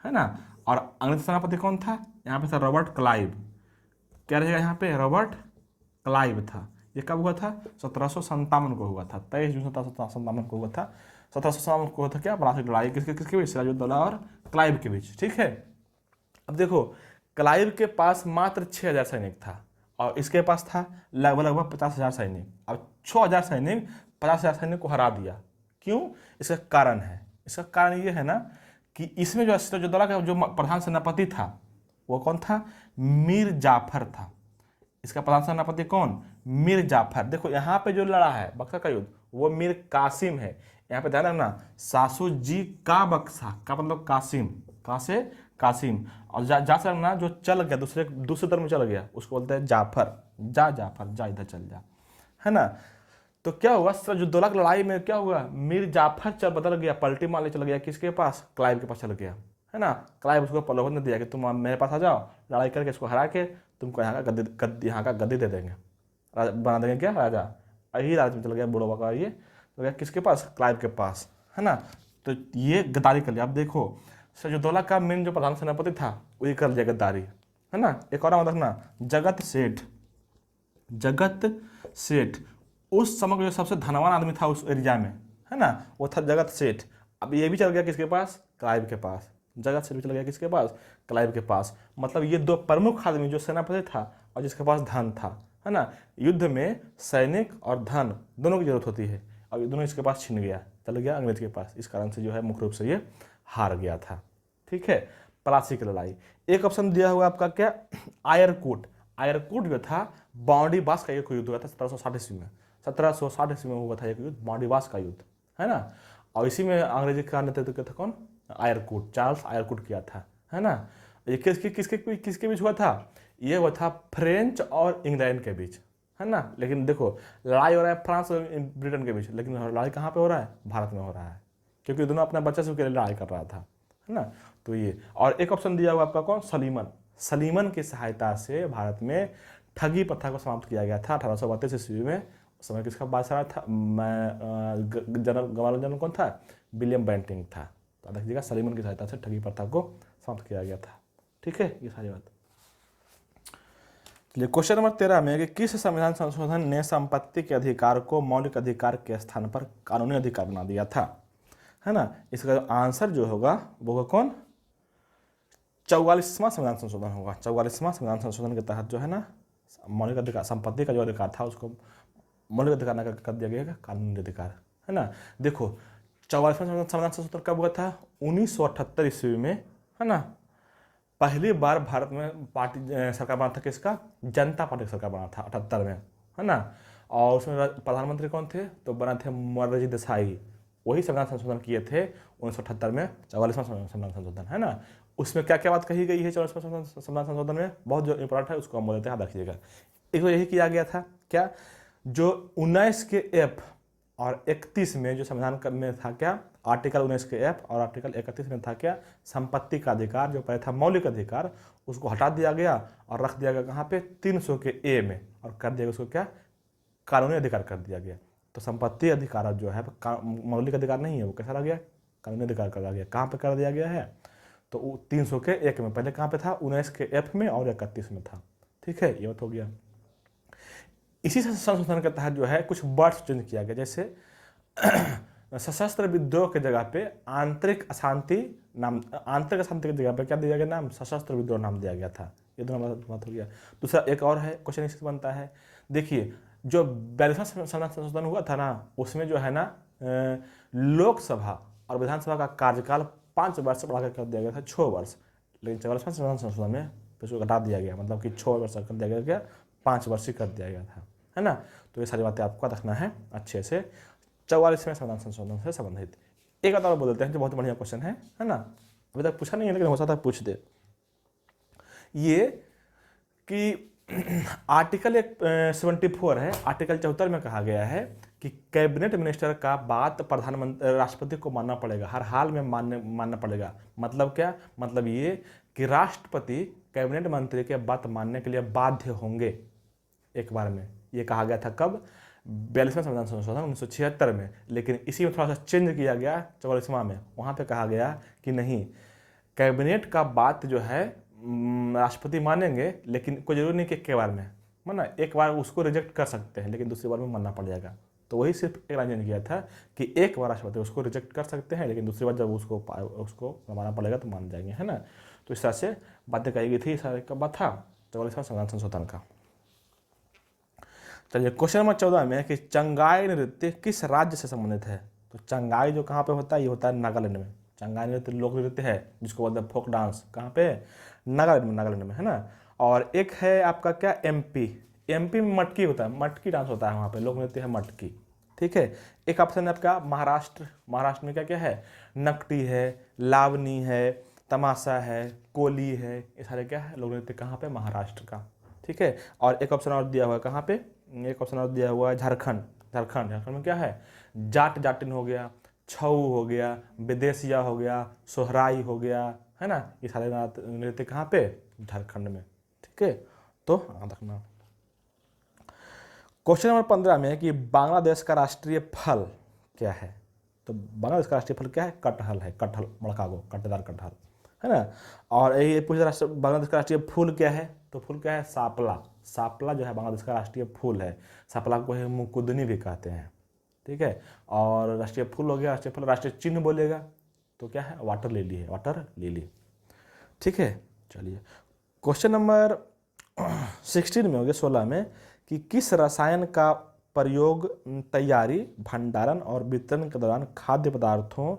ना। और अंग्रेज सेनापति कौन था? यहाँ पे था रॉबर्ट क्लाइव। क्या रहेगा यहाँ पे? रॉबर्ट क्लाइव था। ये कब हुआ था? 1757 को हुआ था। 23 जून 1757 को हुआ था। 1757 को हुआ था क्या? प्लासी लड़ाई किसके बीच? सिराजुद्दौला और क्लाइव के बीच। ठीक है, अब देखो क्लाइव के पास मात्र 6000 सैनिक था, और इसके पास था लगभग 50,000 सैनिक। अब 6000 सैनिक 50,000 सैनिक को हरा दिया। क्यों? इसका कारण ये है ना कि इसमें जो सिराजुद्दौला का जो प्रधान सेनापति था वो कौन था? मीर जाफर था। इसका प्रधान सेनापति कौन? मीर जाफर। देखो यहाँ पे जो लड़ा है बक्सर का युद्ध वो मीर कासिम है, यहाँ पे ध्यान रखना, सासू जी का बक्सा, का मतलब कासिम, कहाँ से, कासिम। और जा से रखना, जो चल गया दूसरे तरफ में चल गया उसको बोलते हैं जाफर, जा जाफर, जा इधर चल जा, है ना। तो क्या हुआ, सिराजुद्दौला की लड़ाई में क्या हुआ, मीर जाफर चल बदल गया, पलटी मारने चल गया किसके पास, क्लाइव के पास चल गया, है ना। क्लाइव उसको प्रलोभन ने दिया कि तुम मेरे पास आ जाओ, लड़ाई करके इसको हरा के तुमको यहाँ का गद्दी यहाँ का गद्दी दे देंगे, बना देंगे क्या राजा। यही राज में चल गया बुढ़वा का, ये तो गया किसके पास, क्लाइव के पास, है ना। तो ये गद्दारी कर लिया। अब देखो सिराजुद्दौला का मेन जो प्रधान सेनापति था वही कर लिया गद्दारी, है ना। एक और नाम रखना, जगत सेठ, जगत सेठ उस समय का जो सबसे धनवान आदमी था उस एरिया में, है ना, वो था जगत सेठ। अब ये भी चल गया किसके पास, क्लाइव के पास, जगत सेठ भी चल गया किसके पास, क्लाइव के पास। मतलब ये दो प्रमुख आदमी जो सेनापति था और जिसके पास धन था, है ना। युद्ध में सैनिक और धन दोनों की जरूरत होती है, और ये दोनों इसके पास छिन गया, चल गया अंग्रेज के पास। इस कारण से जो है मुख्य रूप से ये हार गया था, ठीक है। प्लासी की लड़ाई, एक ऑप्शन दिया हुआ आपका क्या, आयरकूट। आयरकूट जो था बाउंडीबास का एक युद्ध हुआ था 1760 ईस्वी में, 1760 ईस्वी में हुआ था एक युद्ध, बाउंडीबास का युद्ध, है ना। और इसी में अंग्रेजी का नेतृत्व किया था कौन, आयरकूट, चार्ल्स आयरकूट किया था, है ना। ये किसके बीच हुआ था, ये हुआ था फ्रेंच और इंग्लैंड के बीच, है ना। लेकिन देखो लड़ाई हो रहा है फ्रांस और ब्रिटेन के बीच, लेकिन लड़ाई कहाँ पे हो रहा है, भारत में हो रहा है, क्योंकि दोनों अपना बच्चा से लड़ाई कर रहा था, है ना। तो ये, और एक ऑप्शन दिया हुआ आपका कौन, सलीमन। सलीमन की सहायता से भारत में ठगी प्रथा को समाप्त किया गया था 1832 ईस्वी में। उस समय किसका बादशाह था, जनरल गवर्नर जनरल कौन था, विलियम बेंटिंग था। तो देखिएगा सलीमन की सहायता से ठगी प्रथा को समाप्त किया गया था, ठीक है। ये सारी बात। चलिए क्वेश्चन नंबर 13 में कि किस संविधान संशोधन ने संपत्ति के अधिकार को मौलिक अधिकार के स्थान पर कानूनी अधिकार बना दिया था, है ना। इसका आंसर जो होगा वो होगा कौन, 44वां संविधान संशोधन होगा। 44वां संविधान संशोधन के तहत जो है ना मौलिक अधिकार, संपत्ति का जो अधिकार था उसको मौलिक अधिकार न कर दिया गया कानूनी अधिकार, है ना। देखो 44वां संविधान संशोधन कब हुआ था, 1978 ईस्वी में, है ना। पहली बार भारत में पार्टी सरकार बना था किसका, जनता पार्टी का सरकार बना था 78 में, है ना। और उसमें प्रधानमंत्री कौन थे, तो बना थे मोरारजी देसाई। वही संविधान संशोधन किए थे 1978 में, 44वां संविधान संशोधन, है ना। उसमें क्या क्या बात कही गई है 44वां संविधान संशोधन में, बहुत जो इंपॉर्टेंट है उसको हम बोलते हैं, याद रखिएगा। एक तो यही किया गया था क्या, जो 19 के एफ और 31 में जो संविधान में था क्या, आर्टिकल 19 के एफ और आर्टिकल 31 में था क्या, संपत्ति का अधिकार जो पहले था मौलिक अधिकार, उसको हटा दिया गया और रख दिया गया कहाँ पे, 300 के ए में, और कर दिया गया उसको क्या, कानूनी अधिकार कर दिया गया। तो संपत्ति अधिकार जो है मौलिक अधिकार नहीं है, वो कैसा रह गया, कानूनी अधिकार कर दिया गया। कहाँ पे कर दिया गया है, तो 300 के एक में, पहले कहाँ पे था, 19 के एफ में और 31 में था, ठीक है। ये बात हो गया। इसी संशोधन के तहत जो है कुछ वर्ड्स चेंज किया गया, जैसे सशस्त्र विद्रोह के जगह पे आंतरिक अशांति नाम, आंतरिक अशांति की जगह पे क्या दिया गया नाम, सशस्त्र विद्रोह नाम दिया गया था। ये दोनों बात हो गया। दूसरा एक और है क्वेश्चन इससे बनता है, देखिए जो 42वां संविधान संशोधन हुआ था ना, उसमें जो है ना लोकसभा और विधानसभा का कार्यकाल 5 वर्ष बढ़ाकर कर दिया गया था 6 वर्ष। लेकिन 44वां संविधान संशोधन में उसको घटा दिया गया, मतलब कि 6 वर्ष कर दिया गया, 5 वर्ष ही कर दिया गया था, है ना। तो ये सारी बातें आपको रखना है अच्छे से 44वें संविधान संशोधन से संबंधित। एक बात और बोल देते हैं जो बहुत बढ़िया क्वेश्चन है ना, अभी तक पूछा नहीं है लेकिन हो सकता है पूछ दे। ये कि आर्टिकल 74 है, आर्टिकल 74 में कहा गया है कि कैबिनेट मिनिस्टर का बात प्रधानमंत्री राष्ट्रपति को मानना पड़ेगा, हर हाल में मानना पड़ेगा। मतलब क्या, मतलब ये कि राष्ट्रपति कैबिनेट मंत्री के बात मानने के लिए बाध्य होंगे एक बार में। ये कहा गया था कब, 42वां संविधान संशोधन 1976 में। लेकिन इसी में थोड़ा सा चेंज किया गया 44वां में, वहाँ पे कहा गया कि नहीं, कैबिनेट का बात जो है राष्ट्रपति मानेंगे, लेकिन कोई जरूरी नहीं कि एक बार में माना, एक बार उसको रिजेक्ट कर सकते हैं लेकिन दूसरी बार में मानना पड़ जाएगा। तो वही सिर्फ एक लाइन चेंज किया था कि एक बार राष्ट्रपति उसको रिजेक्ट कर सकते हैं, लेकिन दूसरी बार जब उसको मानना पड़ेगा तो मान जाएंगे, है ना। तो इस तरह से बातें कही गई थी, सारे का बात था 44वां संविधान संशोधन का। चलिए क्वेश्चन नंबर 14 में कि चंगाई नृत्य किस राज्य से संबंधित है। तो चंगाई जो कहाँ पे होता है, ये होता है नागालैंड में। चंगाई नृत्य लोक नृत्य है जिसको बोलते हैं फोक डांस, कहाँ पे, नागालैंड में, है ना। और एक है आपका क्या, एमपी में मटकी होता है, मटकी डांस होता है वहाँ पे, लोक नृत्य है मटकी, ठीक है। एक ऑप्शन है आपका महाराष्ट्र। महाराष्ट्र में क्या क्या है, नकटी है, लावनी है, तमाशा है, कोली है, ये सारे क्या है लोक नृत्य कहाँ पे, महाराष्ट्र का। ठीक है। और एक ऑप्शन और दिया हुआ है कहाँ पे, एक ऑप्शन और दिया हुआ है झारखंड। झारखंड में क्या है, जाट जाटिन हो गया, छऊ हो गया, विदेशिया हो गया, सोहराई हो गया, है ना, ये सारे नृत्य कहाँ पे, झारखंड में। ठीक है, तो याद रखना। क्वेश्चन नंबर 15 में है कि बांग्लादेश का राष्ट्रीय फल क्या है। तो बांग्लादेश का राष्ट्रीय फल क्या है, कटहल है, कटहल बड़का गो कटदार कटहल, है ना। और ये पूछे बांग्लादेश का राष्ट्रीय फूल क्या है, तो फूल क्या है, सापला। सापला जो है बांग्लादेश का राष्ट्रीय फूल है। सापला को है मुकुदनी भी कहते हैं। ठीक है। और राष्ट्रीय फूल हो गया, राष्ट्रीय फल, राष्ट्रीय चिन्ह बोलेगा तो क्या है, वाटर लिली है, वाटर लिली। ठीक है। चलिए क्वेश्चन नंबर 16 में हो गया, 16 में, कि किस रसायन का प्रयोग तैयारी, भंडारण और वितरण के दौरान खाद्य पदार्थों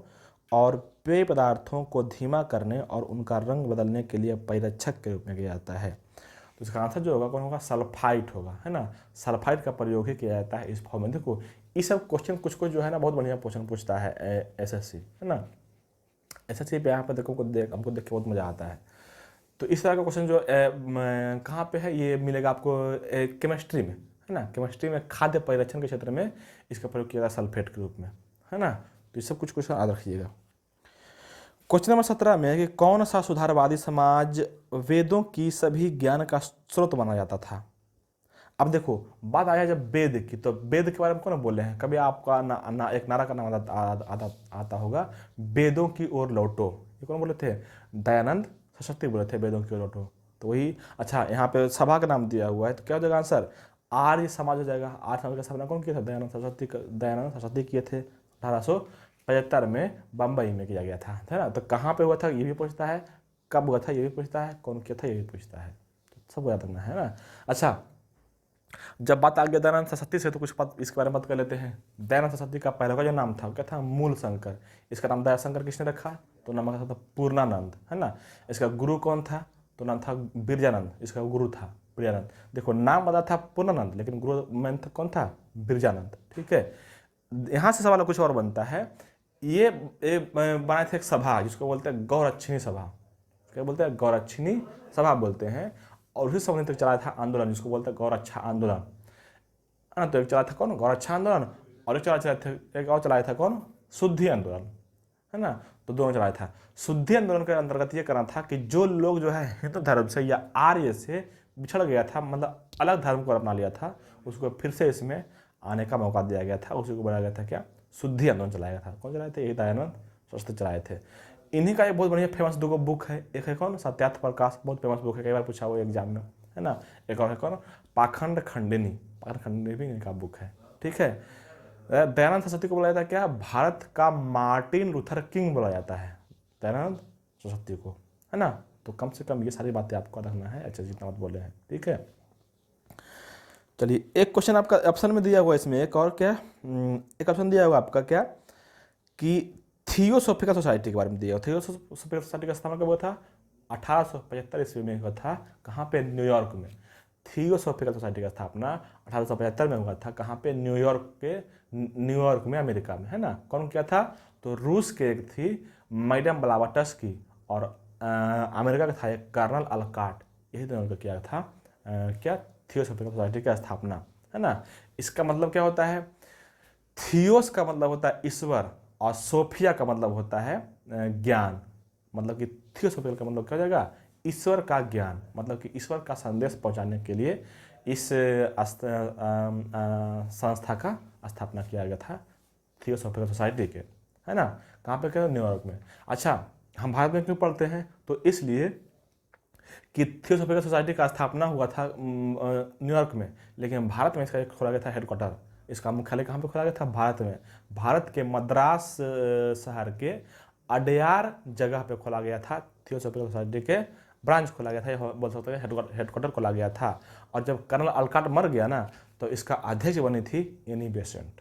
और पेय पदार्थों को धीमा करने और उनका रंग बदलने के लिए परिरक्षक के रूप में किया जाता है। तो इसका आंसर जो होगा कौन होगा, सल्फाइट होगा, है ना। सल्फाइट का प्रयोग ही किया जाता है इस फॉर्म में। देखो ये सब क्वेश्चन कुछ जो है ना बहुत बढ़िया क्वेश्चन पूछता है एसएससी, है ना। एसएससी पे यहाँ पर देखो हमको देख के बहुत मज़ा आता है। तो इस तरह का क्वेश्चन जो कहाँ पे है, ये मिलेगा आपको केमिस्ट्री में, है ना। केमिस्ट्री में खाद्य परिरक्षण के क्षेत्र में इसका प्रयोग किया जाता है सल्फेट के रूप में, है ना। तो ये सब कुछ क्वेश्चन याद रखिएगा। क्वेश्चन नंबर 17 में है कि कौन सा सुधारवादी समाज वेदों की सभी ज्ञान का स्रोत माना जाता था। अब देखो बात आया जब वेद की, तो वेद के बारे में कौन बोले हैं, कभी आपका एक नारा का नाम आता होगा, वेदों की ओर लौटो। ये कौन बोले थे, दयानंद सरस्वती बोले थे, वेदों की ओर लौटो। तो वही, अच्छा यहाँ पे सभा का नाम दिया हुआ है, तो क्या हो जाएगा आंसर, आर्य समाज हो जाएगा। आर्य समाज का स्थापना कौन किया था, दयानंद सरस्वती किए थे। 1875 में बम्बई में किया गया था, है ना। तो कहाँ पे हुआ था ये भी पूछता है, कब हुआ था ये भी पूछता है, कौन किया था ये भी पूछता है, तो सबको याद रखना है ना। अच्छा जब बात आ गया दयानंद सरस्वती से, तो कुछ बात इसके बारे में बात कर लेते हैं। दयानंद सरस्वती का पहला का जो नाम था वो क्या था, मूल शंकर। इसका नाम दया शंकर किसने रखा, तो नाम रखा था पूर्णानंद, है ना। इसका गुरु कौन था, तो नाम था बिरजानंद, इसका गुरु था बिरजानंद। देखो नाम बता था पूर्णानंद, लेकिन गुरु में कौन था, बिरजानंद। ठीक है। यहाँ से सवाल कुछ और बनता है, ये बनाए थे एक सभा जिसको बोलते हैं गौरक्षिणी सभा। क्या बोलते हैं, गौरक्षिणी सभा बोलते हैं। और उसी समय तक चलाया था आंदोलन जिसको बोलते हैं गौरक्षा आंदोलन, है ना। तो एक चलाया था कौन, गौरक्षा आंदोलन, और एक और चलाया था कौन, शुद्धि आंदोलन, है ना। तो दोनों चलाया था। शुद्धि आंदोलन के अंतर्गत ये करना था कि जो लोग जो है हिंदू धर्म से या आर्य से बिछड़ गया था, मतलब अलग धर्म को अपना लिया था, उसको फिर से इसमें आने का मौका दिया गया था। उसी को बोला गया था क्या, शुद्धि आंदोलन चलाया था। कौन चलाए थे, ये दयानंद सरस्वती चलाए थे। इन्हीं का एक बहुत बढ़िया फेमस दो बुक है, एक है कौन, सत्यार्थ प्रकाश, बहुत फेमस बुक है, कई बार पूछा हुआ एग्जाम में, है ना। एक और है कौन, पाखंड खंडिनी, पाखंड खंडिनी भी इनका बुक है। ठीक है। दयानंद सरस्वती को बोला जाता है क्या, भारत का मार्टिन लूथर किंग बोला जाता है दयानंद सरस्वती को, है ना। तो कम से कम ये सारी बातें आपको रखना है, अच्छा जितना बात बोले हैं। ठीक है। चलिए एक क्वेश्चन आपका ऑप्शन में दिया हुआ है, इसमें एक और क्या, एक ऑप्शन दिया हुआ आपका क्या, कि थियोसॉफिकल सोसाइटी के बारे में दिया। थियोसॉफिकल सोसाइटी का स्थापना कब हुआ था, 1875 ईस्वी में हुआ था। कहाँ पे, न्यूयॉर्क में। थियोसॉफिकल सोसाइटी का स्थापना 1875 में हुआ था। कहाँ पे, न्यूयॉर्क में, अमेरिका में, है ना। कौन किया था, तो रूस के एक थी मैडम ब्लावाटस्की, और अमेरिका का था एक कर्नल अलकाट, यही दोनों का किया था क्या, थियोसॉफिकल सोसाइटी की स्थापना, है ना। इसका मतलब क्या होता है, थियोस का मतलब होता है ईश्वर, और सोफिया का मतलब होता है ज्ञान। मतलब कि थियोसॉफिकल का मतलब क्या हो जाएगा, ईश्वर का ज्ञान, मतलब कि ईश्वर का संदेश पहुंचाने के लिए इस संस्था का स्थापना किया गया था, थियोसॉफिकल सोसाइटी के, है ना। कहाँ पे क्या, न्यूयॉर्क में। अच्छा हम भारत में क्यों पढ़ते हैं, तो इसलिए कि थियोसॉफिकल सोसाइटी का स्थापना हुआ था न्यूयॉर्क में, लेकिन भारत में इसका खोला गया था हेडक्वार्टर। इसका मुख्यालय कहाँ पे खोला गया था, भारत में। भारत के मद्रास शहर के अडयार जगह पे खोला गया था, थियोसॉफिकल सोसाइटी के ब्रांच खोला गया था, बोल सकते हैं हेडक्वार्टर खोला गया था। और जब कर्नल अलकाट मर गया ना, तो इसका अध्यक्ष बनी थी एनी बेसेंट,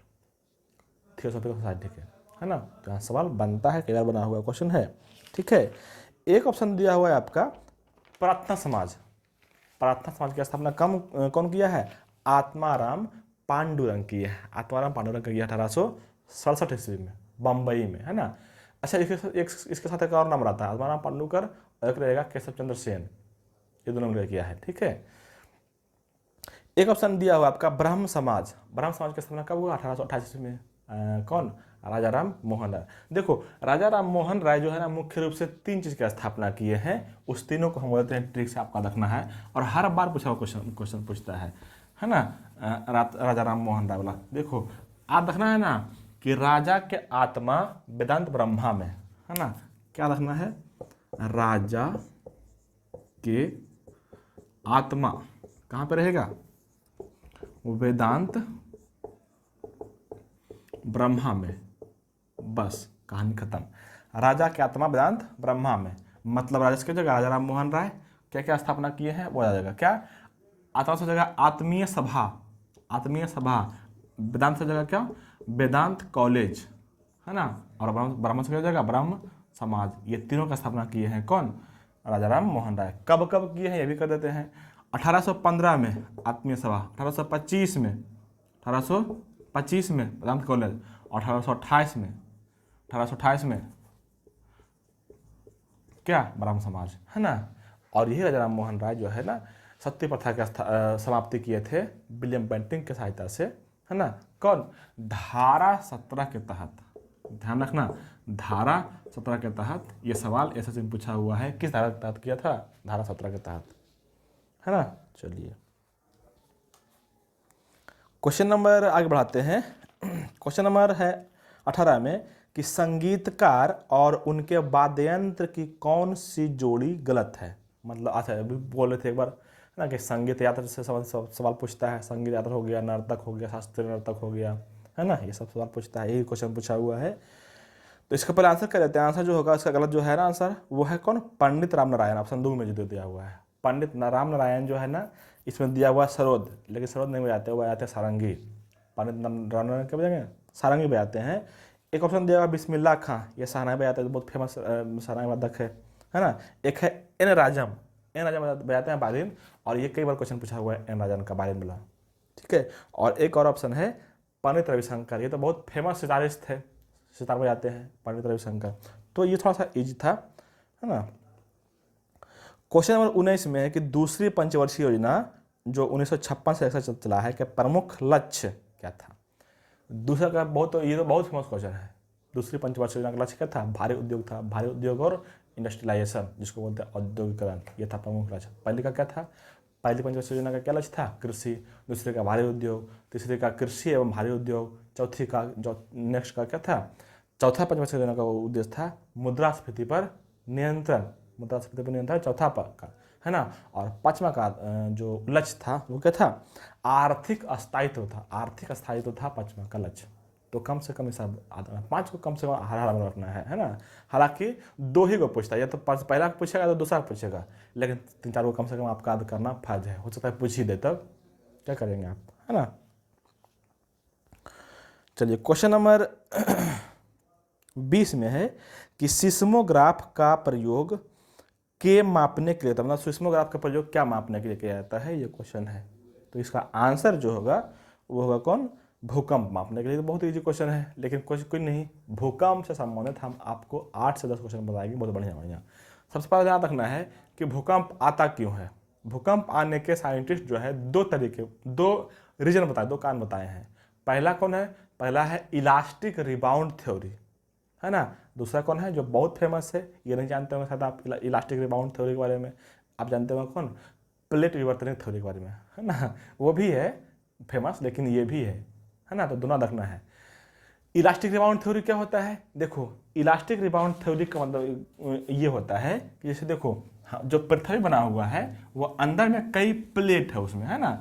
थियोसॉफिकल सोसाइटी के, है ना। तो यहाँ सवाल बनता है, कई बार बना हुआ क्वेश्चन है। ठीक है। एक ऑप्शन दिया हुआ है आपका, प्रार्थना समाज। प्रार्थना समाज की स्थापना कौन किया है, आत्माराम पांडुरंग की है, आत्माराम पांडुरंग की 1867 ईस्वी में बम्बई में, है ना। अच्छा, इसके साथ एक और नाम रहता है, आत्माराम पांडुकर, और एक रहेगा केशव चंद्र सेन, ये दोनों ने किया है, ठीक है। एक ऑप्शन दिया हुआ आपका ब्रह्म समाज। ब्रह्म समाज की स्थापना कब हुआ? 1828 में। कौन? राजा राम मोहन राय। देखो, राजा राम मोहन राय जो है ना, मुख्य रूप से 3 चीज़ की स्थापना किए हैं, उस तीनों को हम बोलते हैं, ट्रिक से आपका रखना है, और हर बार पूछा हुआ क्वेश्चन पूछता है ना। राजा राम मोहन राय वाला देखो, आप रखना है ना कि राजा के आत्मा वेदांत ब्रह्मा में, है ना। क्या रखना है? राजा के आत्मा कहाँ पे रहेगा? वेदांत ब्रह्मा में। बस कहानी खत्म। राजा की आत्मा वेदांत ब्रह्मा में, मतलब राजा की जगह राजा राम मोहन राय क्या क्या स्थापना किए हैं वो आ जाएगा। क्या? आत्मा से जगह आत्मीय सभा, आत्मीय सभा। वेदांत से जगह क्या? वेदांत कॉलेज, है ना। और ब्रह्म से जगह ब्रह्म समाज। ये तीनों का स्थापना किए हैं कौन? राजा राम मोहन राय। कब कब किए हैं ये भी कर देते हैं। 1815 में आत्मीय सभा, 1825 में, 1825 में वेदांत कॉलेज, और 1828 में क्या? ब्रह्म समाज, है ना। और यही राजा राम मोहन राय जो है ना, सत्य प्रथा का समाप्ति किए थे विलियम बेंटिंक की सहायता से, है ना। कौन? धारा 17 के तहत। ध्यान रखना, धारा 17 के तहत। ये सवाल एसएससी में पूछा हुआ है, किस धारा के तहत किया था? धारा 17 के तहत, है ना। चलिए क्वेश्चन नंबर आगे बढ़ाते हैं। क्वेश्चन नंबर है 18 में कि संगीतकार और उनके वाद्ययंत्र की कौन सी जोड़ी गलत है। मतलब अच्छा, अभी बोल रहे थे एक बार ना कि संगीत यात्र से सवाल पूछता है। संगीत यात्र हो गया, नर्तक हो गया, शास्त्रीय नर्तक हो गया, है ना। ये सब सवाल पूछता है, यही क्वेश्चन पूछा हुआ है। तो इसका पहले आंसर कर देते हैं। आंसर जो होगा इसका गलत जो है ना, आंसर वो है कौन? पंडित राम नारायण। ऑप्शन 2 में जो दिया हुआ है पंडित राम नारायण जो है ना, इसमें दिया हुआ सरोद, लेकिन सरोद नहीं बजाते, वो बजाते हैं सारंगी। पंडित राम नारायण क्या बजाएंगे? सारंगी बजाते हैं। एक ऑप्शन दिया हुआ बिस्मिल्लाह खां, ये शहनाई बजाते हैं, बहुत फेमस शहनाई वादक है ना। एक है एन राजम, एन राजम बजाते हैं बारिन, और ये कई बार क्वेश्चन पूछा हुआ है एन राजन का बारिन वाला, ठीक है। और एक और ऑप्शन है पंडित रविशंकर, ये तो बहुत फेमस सितारिस्ट थे, सितार बजाते हैं पंडित रविशंकर। तो ये थोड़ा सा इजी था, है ना। क्वेश्चन नंबर 19 में है कि दूसरी पंचवर्षीय योजना जो 1956 से ऐसा चला है कि प्रमुख लक्ष्य क्या था? दूसरा का ये तो बहुत फेमस क्वेश्चन है। दूसरी पंचवर्षीय योजना का लक्ष्य क्या था? भारी उद्योग था, भारी उद्योग और इंडस्ट्रियलाइजेशन, जिसको बोलते हैं औद्योगिकरण, ये था प्रमुख लक्ष्य। पहले का क्या था? पहली पंचवर्षीय योजना का क्या लक्ष्य था? कृषि। दूसरे का भारी उद्योग, तीसरे का कृषि एवं भारी उद्योग, चौथी का जो नेक्स्ट का क्या था? चौथा पंचवर्षीय योजना का उद्देश्य था मुद्रास्फीति पर नियंत्रण, मुद्रास्फीति पर नियंत्रण चौथा का, है ना। और 5वां का जो लक्ष्य था वो क्या था? आर्थिक स्थायित्व था, आर्थिक स्थायित्व था 5वां का लक्ष्य। तो कम से कम इस 5 को कम से कम हरा में रखना है ना। हालांकि 2 ही को पूछता है, या तो पहला पूछेगा तो दूसरा पूछेगा, लेकिन 3-4 को कम से कम आपका याद करना फर्ज है। हो सकता है पूछ ही दे, तब क्या करेंगे आप, है ना। चलिए क्वेश्चन नंबर 20 में है कि सिस्मोग्राफ का प्रयोग के मापने के लिए, मतलब सिस्मोग्राफ का प्रयोग क्या मापने के लिए किया जाता है, ये क्वेश्चन है। तो इसका आंसर जो होगा वो होगा कौन? भूकंप मापने के लिए। तो बहुत इजी क्वेश्चन है, लेकिन कोई नहीं, भूकंप से संबंधित हम आपको 8 से 10 क्वेश्चन बताएंगे, बहुत बढ़िया। सबसे पहले ध्यान रखना है कि भूकंप आता क्यों है। भूकंप आने के साइंटिस्ट जो है 2 रीजन बताए, 2 कारण बताए हैं। पहला कौन है? पहला है इलास्टिक रिबाउंड थ्योरी, है ना। दूसरा कौन है जो बहुत फेमस है, ये नहीं जानते होंगे शायद आप, इलास्टिक रिबाउंड थ्योरी के बारे में आप जानते होंगे कौन? प्लेट विवर्तनिक थ्योरी के बारे में, है ना। वो भी है फेमस, लेकिन ये भी है ना। तो दोनों रखना है। इलास्टिक रिबाउंड थ्योरी क्या होता है? देखो, इलास्टिक रिबाउंड थ्योरी का मतलब ये होता है कि जैसे देखो, जो पृथ्वी बना हुआ है वो अंदर में कई प्लेट है उसमें, है ना।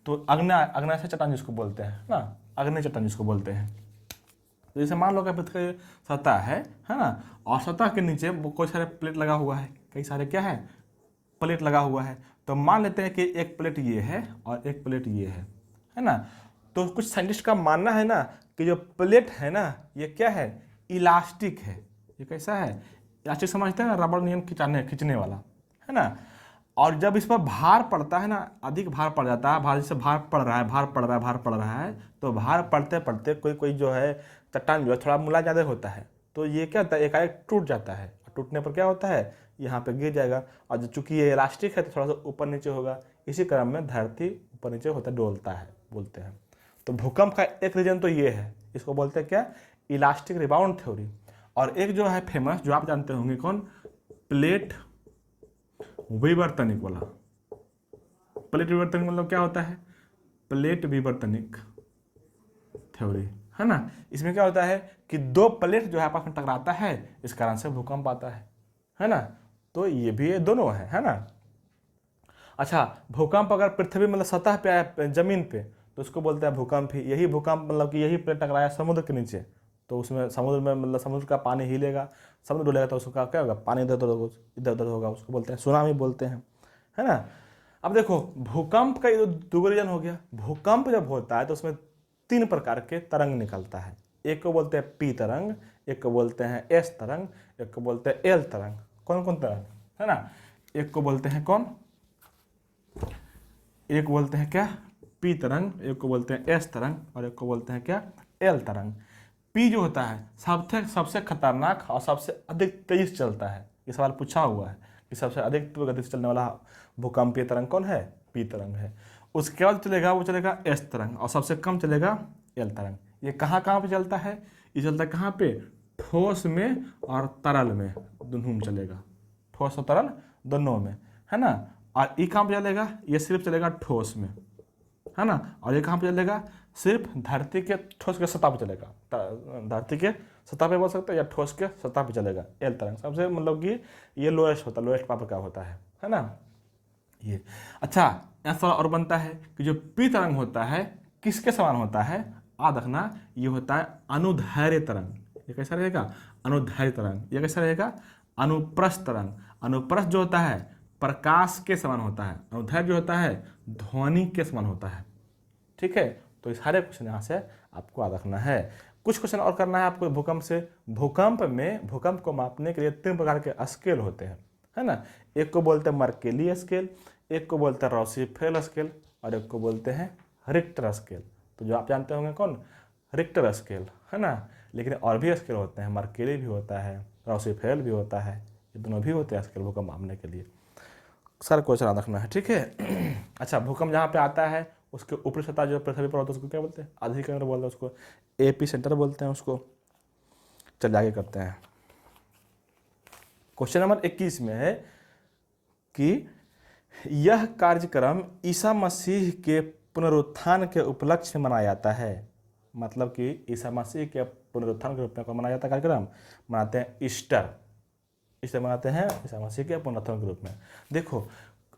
तो अग्नाशय चट्टान जिसको बोलते हैं ना, अग्नि चट्टान जिसको बोलते हैं। तो जैसे मान लो कि पृथ्वी सतह है ना, और सतह के नीचे कोई सारे प्लेट लगा हुआ है, कई सारे क्या है? प्लेट लगा हुआ है। तो मान लेते हैं कि एक प्लेट ये है और एक प्लेट ये है ना। तो कुछ साइंटिस्ट का मानना है ना कि जो प्लेट है ना, ये क्या है? इलास्टिक है। ये कैसा है? इलास्टिक समझते हैं ना, रबड़ नियम खिंचने वाला, है ना। और जब इस पर भार पड़ता है ना, अधिक भार पड़ जाता है, भार जैसे भार पड़ रहा है, भार पड़ रहा है, भार पड़ रहा है, तो भार पड़ते पड़ते कोई कोई जो है चट्टान जो है थोड़ा मुला ज़्यादा होता है, तो ये क्या होता है, एकाएक टूट जाता है। टूटने पर क्या होता है, यहाँ पे गिर जाएगा, और जो चूंकि ये इलास्टिक है तो थोड़ा सा ऊपर नीचे होगा, इसी क्रम में धरती ऊपर नीचे होता डोलता है, बोलते हैं। तो भूकंप का एक रीजन तो ये है, इसको बोलते हैं क्या, इलास्टिक रिबाउंड थ्योरी। और एक जो है फेमस, जो आप जानते होंगे, कौन, प्लेट विवर्तनिक वाला। प्लेट विवर्तनिक मतलब क्या होता है, प्लेट विवर्तनिक थ्योरी, है ना। इसमें क्या होता है कि दो प्लेट जो है आपस में टकराता है, इस कारण से भूकंप आता है ना। तो ये भी ये दोनों है ना। अच्छा, भूकंप अगर पृथ्वी मतलब सतह पे आया, जमीन पे, तो उसको बोलते हैं भूकंप ही। यही भूकंप मतलब कि यही प्लेट टकराया समुद्र के नीचे, तो उसमें समुद्र में मतलब समुद्र का पानी हिलेगा, समुद्र डुलेगा, तो उसका क्या होगा, पानी इधर उधर होगा, उसको बोलते हैं सुनामी बोलते हैं, है ना। अब देखो, भूकंप का ये दो रीजन हो गया। भूकंप जब होता है तो उसमें 3 प्रकार के तरंग निकलता है। एक को बोलते हैं पी तरंग, एक को बोलते हैं एस तरंग, एक को बोलते हैं एल तरंग। कौन कौन तरंग, है ना। एक को बोलते हैं कौन, एक बोलते हैं क्या, पी तरंग, एक को बोलते हैं एस तरंग, और एक को बोलते हैं क्या, एल तरंग। पी जो होता है सबसे सबसे खतरनाक और सबसे अधिक तेजी से चलता है। ये सवाल पूछा हुआ है कि सबसे अधिक तीव्र गति से चलने वाला भूकंपीय तरंग कौन है, पी तरंग है। उसके बाद चलेगा, वो चलेगा एस तरंग, और सबसे कम चलेगा एल तरंग। ये कहाँ कहाँ पे चलता है, ये चलता है कहाँ पे, ठोस में और तरल में, दोनों में चलेगा, ठोस और तरल दोनों में, है ना। और ये कहाँ पे चलेगा, ये सिर्फ चलेगा ठोस में, है ना। और ये कहाँ पे चलेगा, सिर्फ धरती के ठोस के सतह पे चलेगा, धरती के सतह पे बोल सकते हैं, या ठोस के सतह पे चलेगा। एल तरंग सबसे मतलब कि ये लोएस्ट होता है, लोएस्ट पावर का होता है ना ये। अच्छा, यहाँ सवाल और बनता है कि जो पी तरंग होता है किसके समान होता है, याद रखना, ये होता है अनुदैर्घ्य तरंग। ये कैसा रहेगा, अनुदैर्घ्य तरंग। ये कैसा रहेगा, अनुप्रस्थ तरंग। अनुप्रस्थ जो होता है प्रकाश के समान होता है, अनुदैर्घ्य जो होता है ध्वनि के समान होता है। ठीक है, तो इस सारे क्वेश्चन यहाँ से आपको याद रखना है। कुछ क्वेश्चन और करना है आपको भूकंप से। भूकंप में, भूकंप को मापने के लिए 3 प्रकार के स्केल होते हैं, है ना। एक को बोलते हैं मर्केली स्केल, एक को बोलते हैं रॉसीफेल स्केल, और एक को बोलते हैं रिक्टर स्केल। तो जो आप जानते होंगे कौन, रिक्टर स्केल, है ना। लेकिन और भी स्केल होते हैं, मर्केली भी होता है, रॉसीफेल भी होता है, ये दोनों भी होते हैं स्केल भूकंप मापने के लिए। सारा क्वेश्चन याद रखना है, ठीक है। अच्छा, भूकंप जहाँ पे आता है उसके ऊपरी सतह जो पृथ्वी पर होता है उसको क्या बोलते हैं, अधिकेंद्र बोलते हैं, उसको एपी सेंटर बोलते हैं उसको। चलिए आगे करते हैं। क्वेश्चन नंबर 21 में है कि यह कार्यक्रम ईसा मसीह के पुनरुत्थान के उपलक्ष्य में मनाया जाता है। मतलब कि ईसा मसीह के पुनरुत्थान के रूप में मनाया जाता है कार्यक्रम, मनाते हैं ईस्टर, ईस्टर मनाते हैं ईसा मसीह के पुनरुत्थान के रूप में। देखो,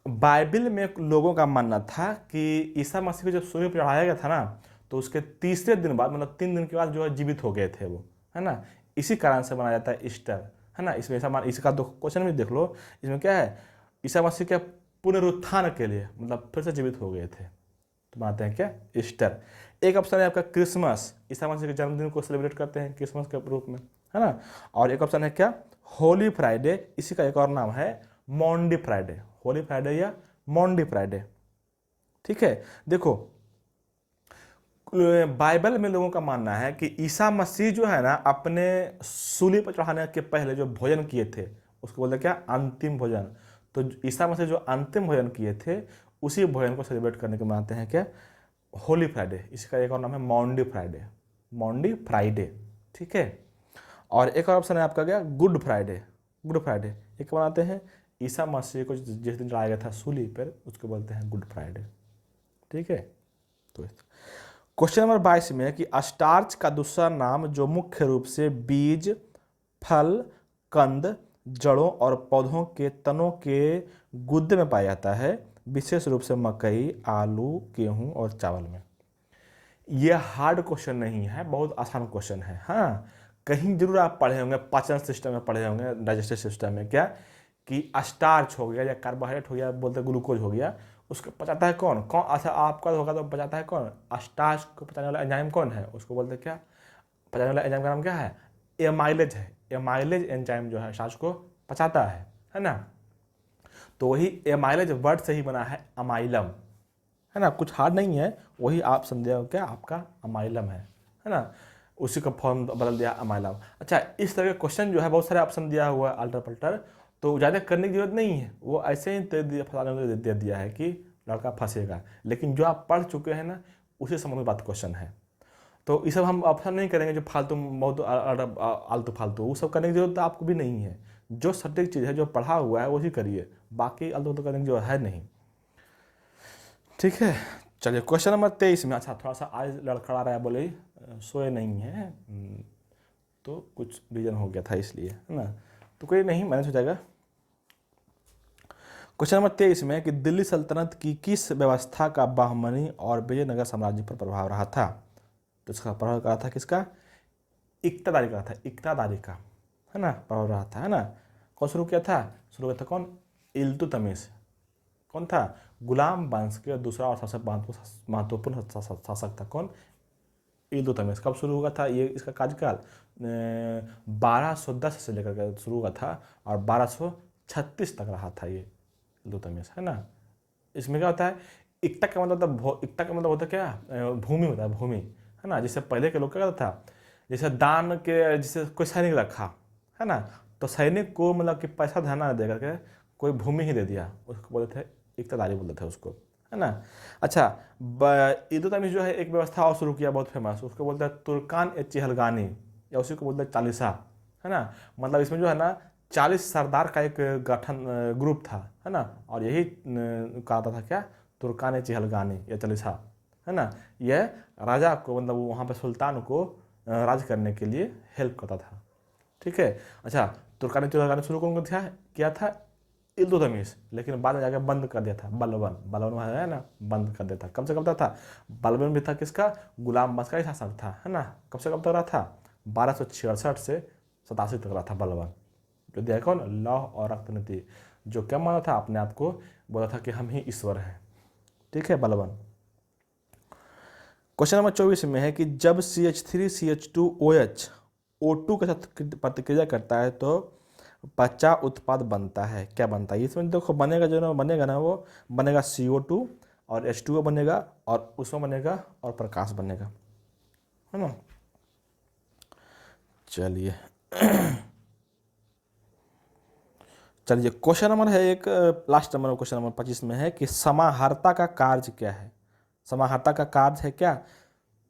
बाइबल में लोगों का मानना था कि ईसा मसीह को जब सूली पर चढ़ाया गया था ना, तो उसके तीसरे दिन बाद, मतलब 3 दिन के बाद जो है जीवित हो गए थे वो, है ना। इसी कारण से मनाया जाता है ईस्टर, है ना। इसमें ऐसा इसका दो क्वेश्चन भी देख लो, इसमें क्या है, ईसा मसीह के पुनरुत्थान के लिए, मतलब फिर से जीवित हो गए थे, तो मनाते हैं क्या, ईस्टर। एक ऑप्शन है आपका क्रिसमस, ईसा मसीह के जन्मदिन को सेलिब्रेट करते हैं क्रिसमस के रूप में, है ना। और एक ऑप्शन है क्या, होली फ्राइडे, इसी का एक और नाम है मॉन्डी फ्राइडे, होली फ्राइडे या मॉन्डी फ्राइडे। ठीक है, देखो बाइबल में लोगों का मानना है कि ईसा मसीह जो है ना, अपने सूली पर चढ़ाने के पहले जो भोजन किए थे उसको बोलते क्या, अंतिम भोजन। तो ईसा मसीह जो अंतिम भोजन किए थे, उसी भोजन को सेलिब्रेट करने के मानते हैं क्या, होली फ्राइडे। इसका एक और नाम है मॉन्डी फ्राइडे, मॉन्डी फ्राइडे। ठीक है, और एक और ऑप्शन है आपका क्या, गुड फ्राइडे, गुड फ्राइडे। एक बनाते हैं ईसा मसीह को जिस दिन चढ़ाया गया था सूली पर, उसको बोलते हैं गुड फ्राइडे। ठीक है, तो क्वेश्चन नंबर 22 में है कि स्टार्च का दूसरा नाम जो मुख्य रूप से बीज, फल, कंद, जड़ों और पौधों के तनों के गुद्दे में पाया जाता है, विशेष रूप से मकई, आलू, गेहूं और चावल में। यह हार्ड क्वेश्चन नहीं है, बहुत आसान क्वेश्चन है। हाँ, कहीं जरूर आप पढ़े होंगे, पाचन सिस्टम में पढ़े होंगे, डाइजेस्टिव सिस्टम में, क्या कि स्टार्च हो गया या कार्बोहाइड्रेट हो गया, बोलते ग्लूकोज हो गया, उसको पचाता है कौन कौन। अच्छा, आपका होगा तो पचाता है कौन, स्टार्च को पचाने वाला एंजाइम कौन है, उसको बोलते क्या, पचाने वाला एंजाइम का नाम क्या है, एमाइलेज है। एमाइलेज एंजाइम जो है स्टार्च को पचाता है ना। तो वही एमाइलेज वर्ड से ही बना है अमाइलम, है ना, कुछ हार्ड नहीं है, वही आप समझे क्या आपका अमाइलम है ना, उसी का फॉर्म बदल दिया अमाइलम। अच्छा, इस तरह के क्वेश्चन जो है बहुत सारे ऑप्शन दिया हुआ है अल्टर पल्टर, तो ज़्यादा करने की जरूरत नहीं है, वो ऐसे ही दे दिया है कि लड़का फंसेगा, लेकिन जो आप पढ़ चुके हैं ना उसी संबंध में बात क्वेश्चन है। तो ये सब हम ऑप्शन नहीं करेंगे जो फालतू बहुत आलतू फालतू, वो सब करने की जरूरत आपको भी नहीं है। जो सटीक चीज़ है जो पढ़ा हुआ है वही करिए, बाकी आलतू तो करने की जरूरत है नहीं। ठीक है, चलिए क्वेश्चन नंबर 23 में। अच्छा, थोड़ा सा आज लड़खड़ा रहा है, बोले सोए नहीं है, तो कुछ रीजन हो गया था इसलिए, है ना, तो कोई नहीं, मैनेज हो जाएगा। क्वेश्चन नंबर 23 में कि दिल्ली सल्तनत की किस व्यवस्था का बहमनी और विजयनगर साम्राज्य पर प्रभाव रहा था? तो इसका प्रभाव रहा था किसका? इक्तादारी का था, इक्तादारी का, है ना, प्रभाव रहा था, है ना। कौन शुरू किया था? शुरू किया था कौन? इल्तुतमिश। कौन था? गुलाम वंश के दूसरा और सबसे महत्वपूर्ण शासक था। कौन? इल्तुतमिश। कब शुरू हुआ था ये इसका कार्यकाल? 1210 से लेकर के शुरू हुआ था और 1236 तक रहा था ये इल्तुतमिश, है ना। इसमें क्या होता है? इक्ता का मतलब इक्ता का मतलब होता है क्या? भूमि होता है, भूमि, है ना। जिससे पहले के लोग क्या करता था, जैसे दान के, जिसे कोई सैनिक रखा, है ना, तो सैनिक को मतलब कि पैसा धना दे करके कोई भूमि ही दे दिया, उसको बोलते थे इक्तादारी, बोलते थे उसको, है ना। अच्छा, इल्तुतमिश जो है एक व्यवस्था और शुरू किया बहुत फेमस, उसको बोलते हैं तुर्कान ए चिहलगानी, या उसी को बोलते हैं चालीसा, है ना। मतलब इसमें जो है ना 40 सरदार का एक गठन ग्रुप था, है ना, और यही कहा था क्या? तुर्कान ए चिहलगानी या चालीसा, है ना। यह राजा को, मतलब वहाँ पे सुल्तान को राज करने के लिए हेल्प करता था। ठीक है। अच्छा, तुर्कान ए चिहलगानी शुरू कौन किया था? इल्तुतमिश, लेकिन बाद में जाकर बंद कर दिया था बलबन, बलबन है ना, बंद कर दिया था। कब से कब तक था? बलबन भी था किसका? गुलाम वंश का ही शासक था, है ना। कब से कब तक रहा था? 1266 से 87 तक रहा था बलबन। जो दिया कौन? लौह और रक्त नीति, जो क्या माना था? अपने आप को बोला था कि हम ही ईश्वर हैं। ठीक है, बलबन। क्वेश्चन नंबर 24 में है कि जब CH3 CH2OH O2 के साथ प्रतिक्रिया करता है तो बचा उत्पाद बनता है, क्या बनता है? इसमें देखो बनेगा, जो ना बनेगा ना, वो बनेगा CO2 और H2O बनेगा, और उसमें बनेगा और प्रकाश बनेगा, है ना। चलिए चलिए, क्वेश्चन नंबर है एक लास्ट नंबर, क्वेश्चन नंबर 25 में है कि समाहर्ता का कार्य क्या है? समाहर्ता का कार्य है क्या?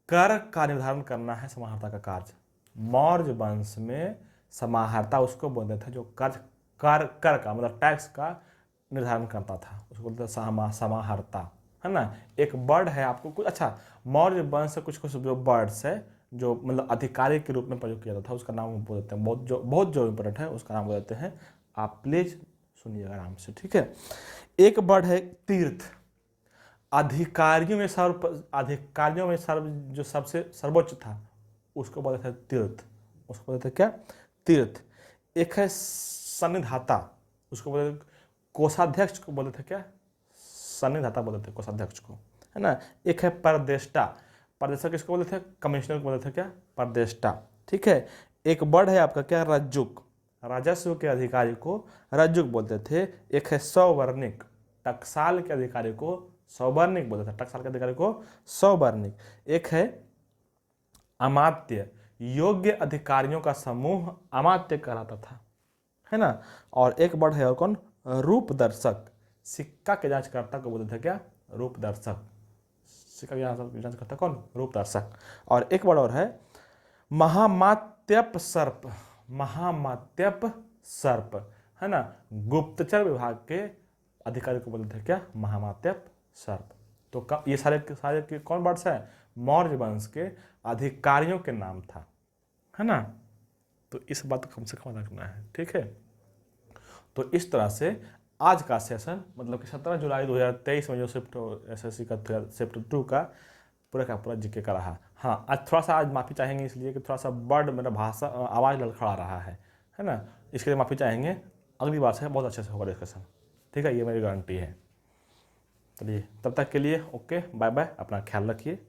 कर का निर्धारण करना है समाहर्ता का कार्य। मौर्य वंश में समाहर्ता उसको बोलते थे जो कर का मतलब टैक्स का निर्धारण करता था, उसको बोलते थे समाहर्ता, है ना। एक वर्ड है आपको कुछ, अच्छा, मौर्य वंश से कुछ कुछ जो वर्ड्स है जो मतलब अधिकारी के रूप में प्रयोग किया जाता था, उसका नाम बोल देते हैं, बहुत जो इंपॉर्टेंट है उसका नाम बोल देते हैं, आप प्लीज सुनिएगा आराम से। ठीक है। एक वर्ड है तीर्थ। अधिकारियों में जो सबसे सर्वोच्च था उसको बोलते थे तीर्थ, उसको बोलते थे क्या? तीर्थ। एक है सन्निधाता, उसको बोलते थे कोषाध्यक्ष को बोलते थे क्या? सन्निधाता बोलते थे कोषाध्यक्ष को, है ना। एक है परदेष्टा, परदेष्टा किसको बोलते थे? कमिश्नर को बोलते थे क्या? परदेष्टा। ठीक है। एक वर्ड है आपका क्या? रज्जुक। राजस्व के अधिकारी को रज्जुक बोलते थे। एक है सौवर्णिक, टकसाल के अधिकारी को सौवर्णिक बोलते थे, टकसाल के अधिकारी को सौवर्णिक। एक है अमात्य, योग्य अधिकारियों का समूह अमात्य कहलाता था, है ना। और एक वर्ड है और कौन? रूपदर्शक। सिक्का के जांचकर्ता को बोलते थे क्या? रूपदर्शक। सिक्का के जांचकर्ता कौन? रूपदर्शक। और एक वर्ड और है महामात्यप सर्प, महामात्यप सर्प, है ना। गुप्तचर विभाग के अधिकारी को बोलते थे क्या? महामात्यप सर्प। तो ये सारे के कौन वर्ड्स है? मौर्य वंश के अधिकारियों के नाम था, है ना। तो इस बात को कम से कम रखना है। ठीक है। तो इस तरह से आज का सेशन मतलब कि 17 जुलाई 2023 में जो शिफ्ट SSC का शिफ्ट 2 का पूरा जीके का रहा। हाँ, आज थोड़ा सा आज माफ़ी चाहेंगे इसलिए कि थोड़ा सा वर्ड मेरा भाषा आवाज़ लड़खड़ा रहा है ना, इसके लिए माफ़ी चाहेंगे। अगली बार से बहुत अच्छे से होगा डिस्कशन। ठीक है, ये मेरी गारंटी है। चलिए, तब तक के लिए ओके, बाय बाय, अपना ख्याल रखिए।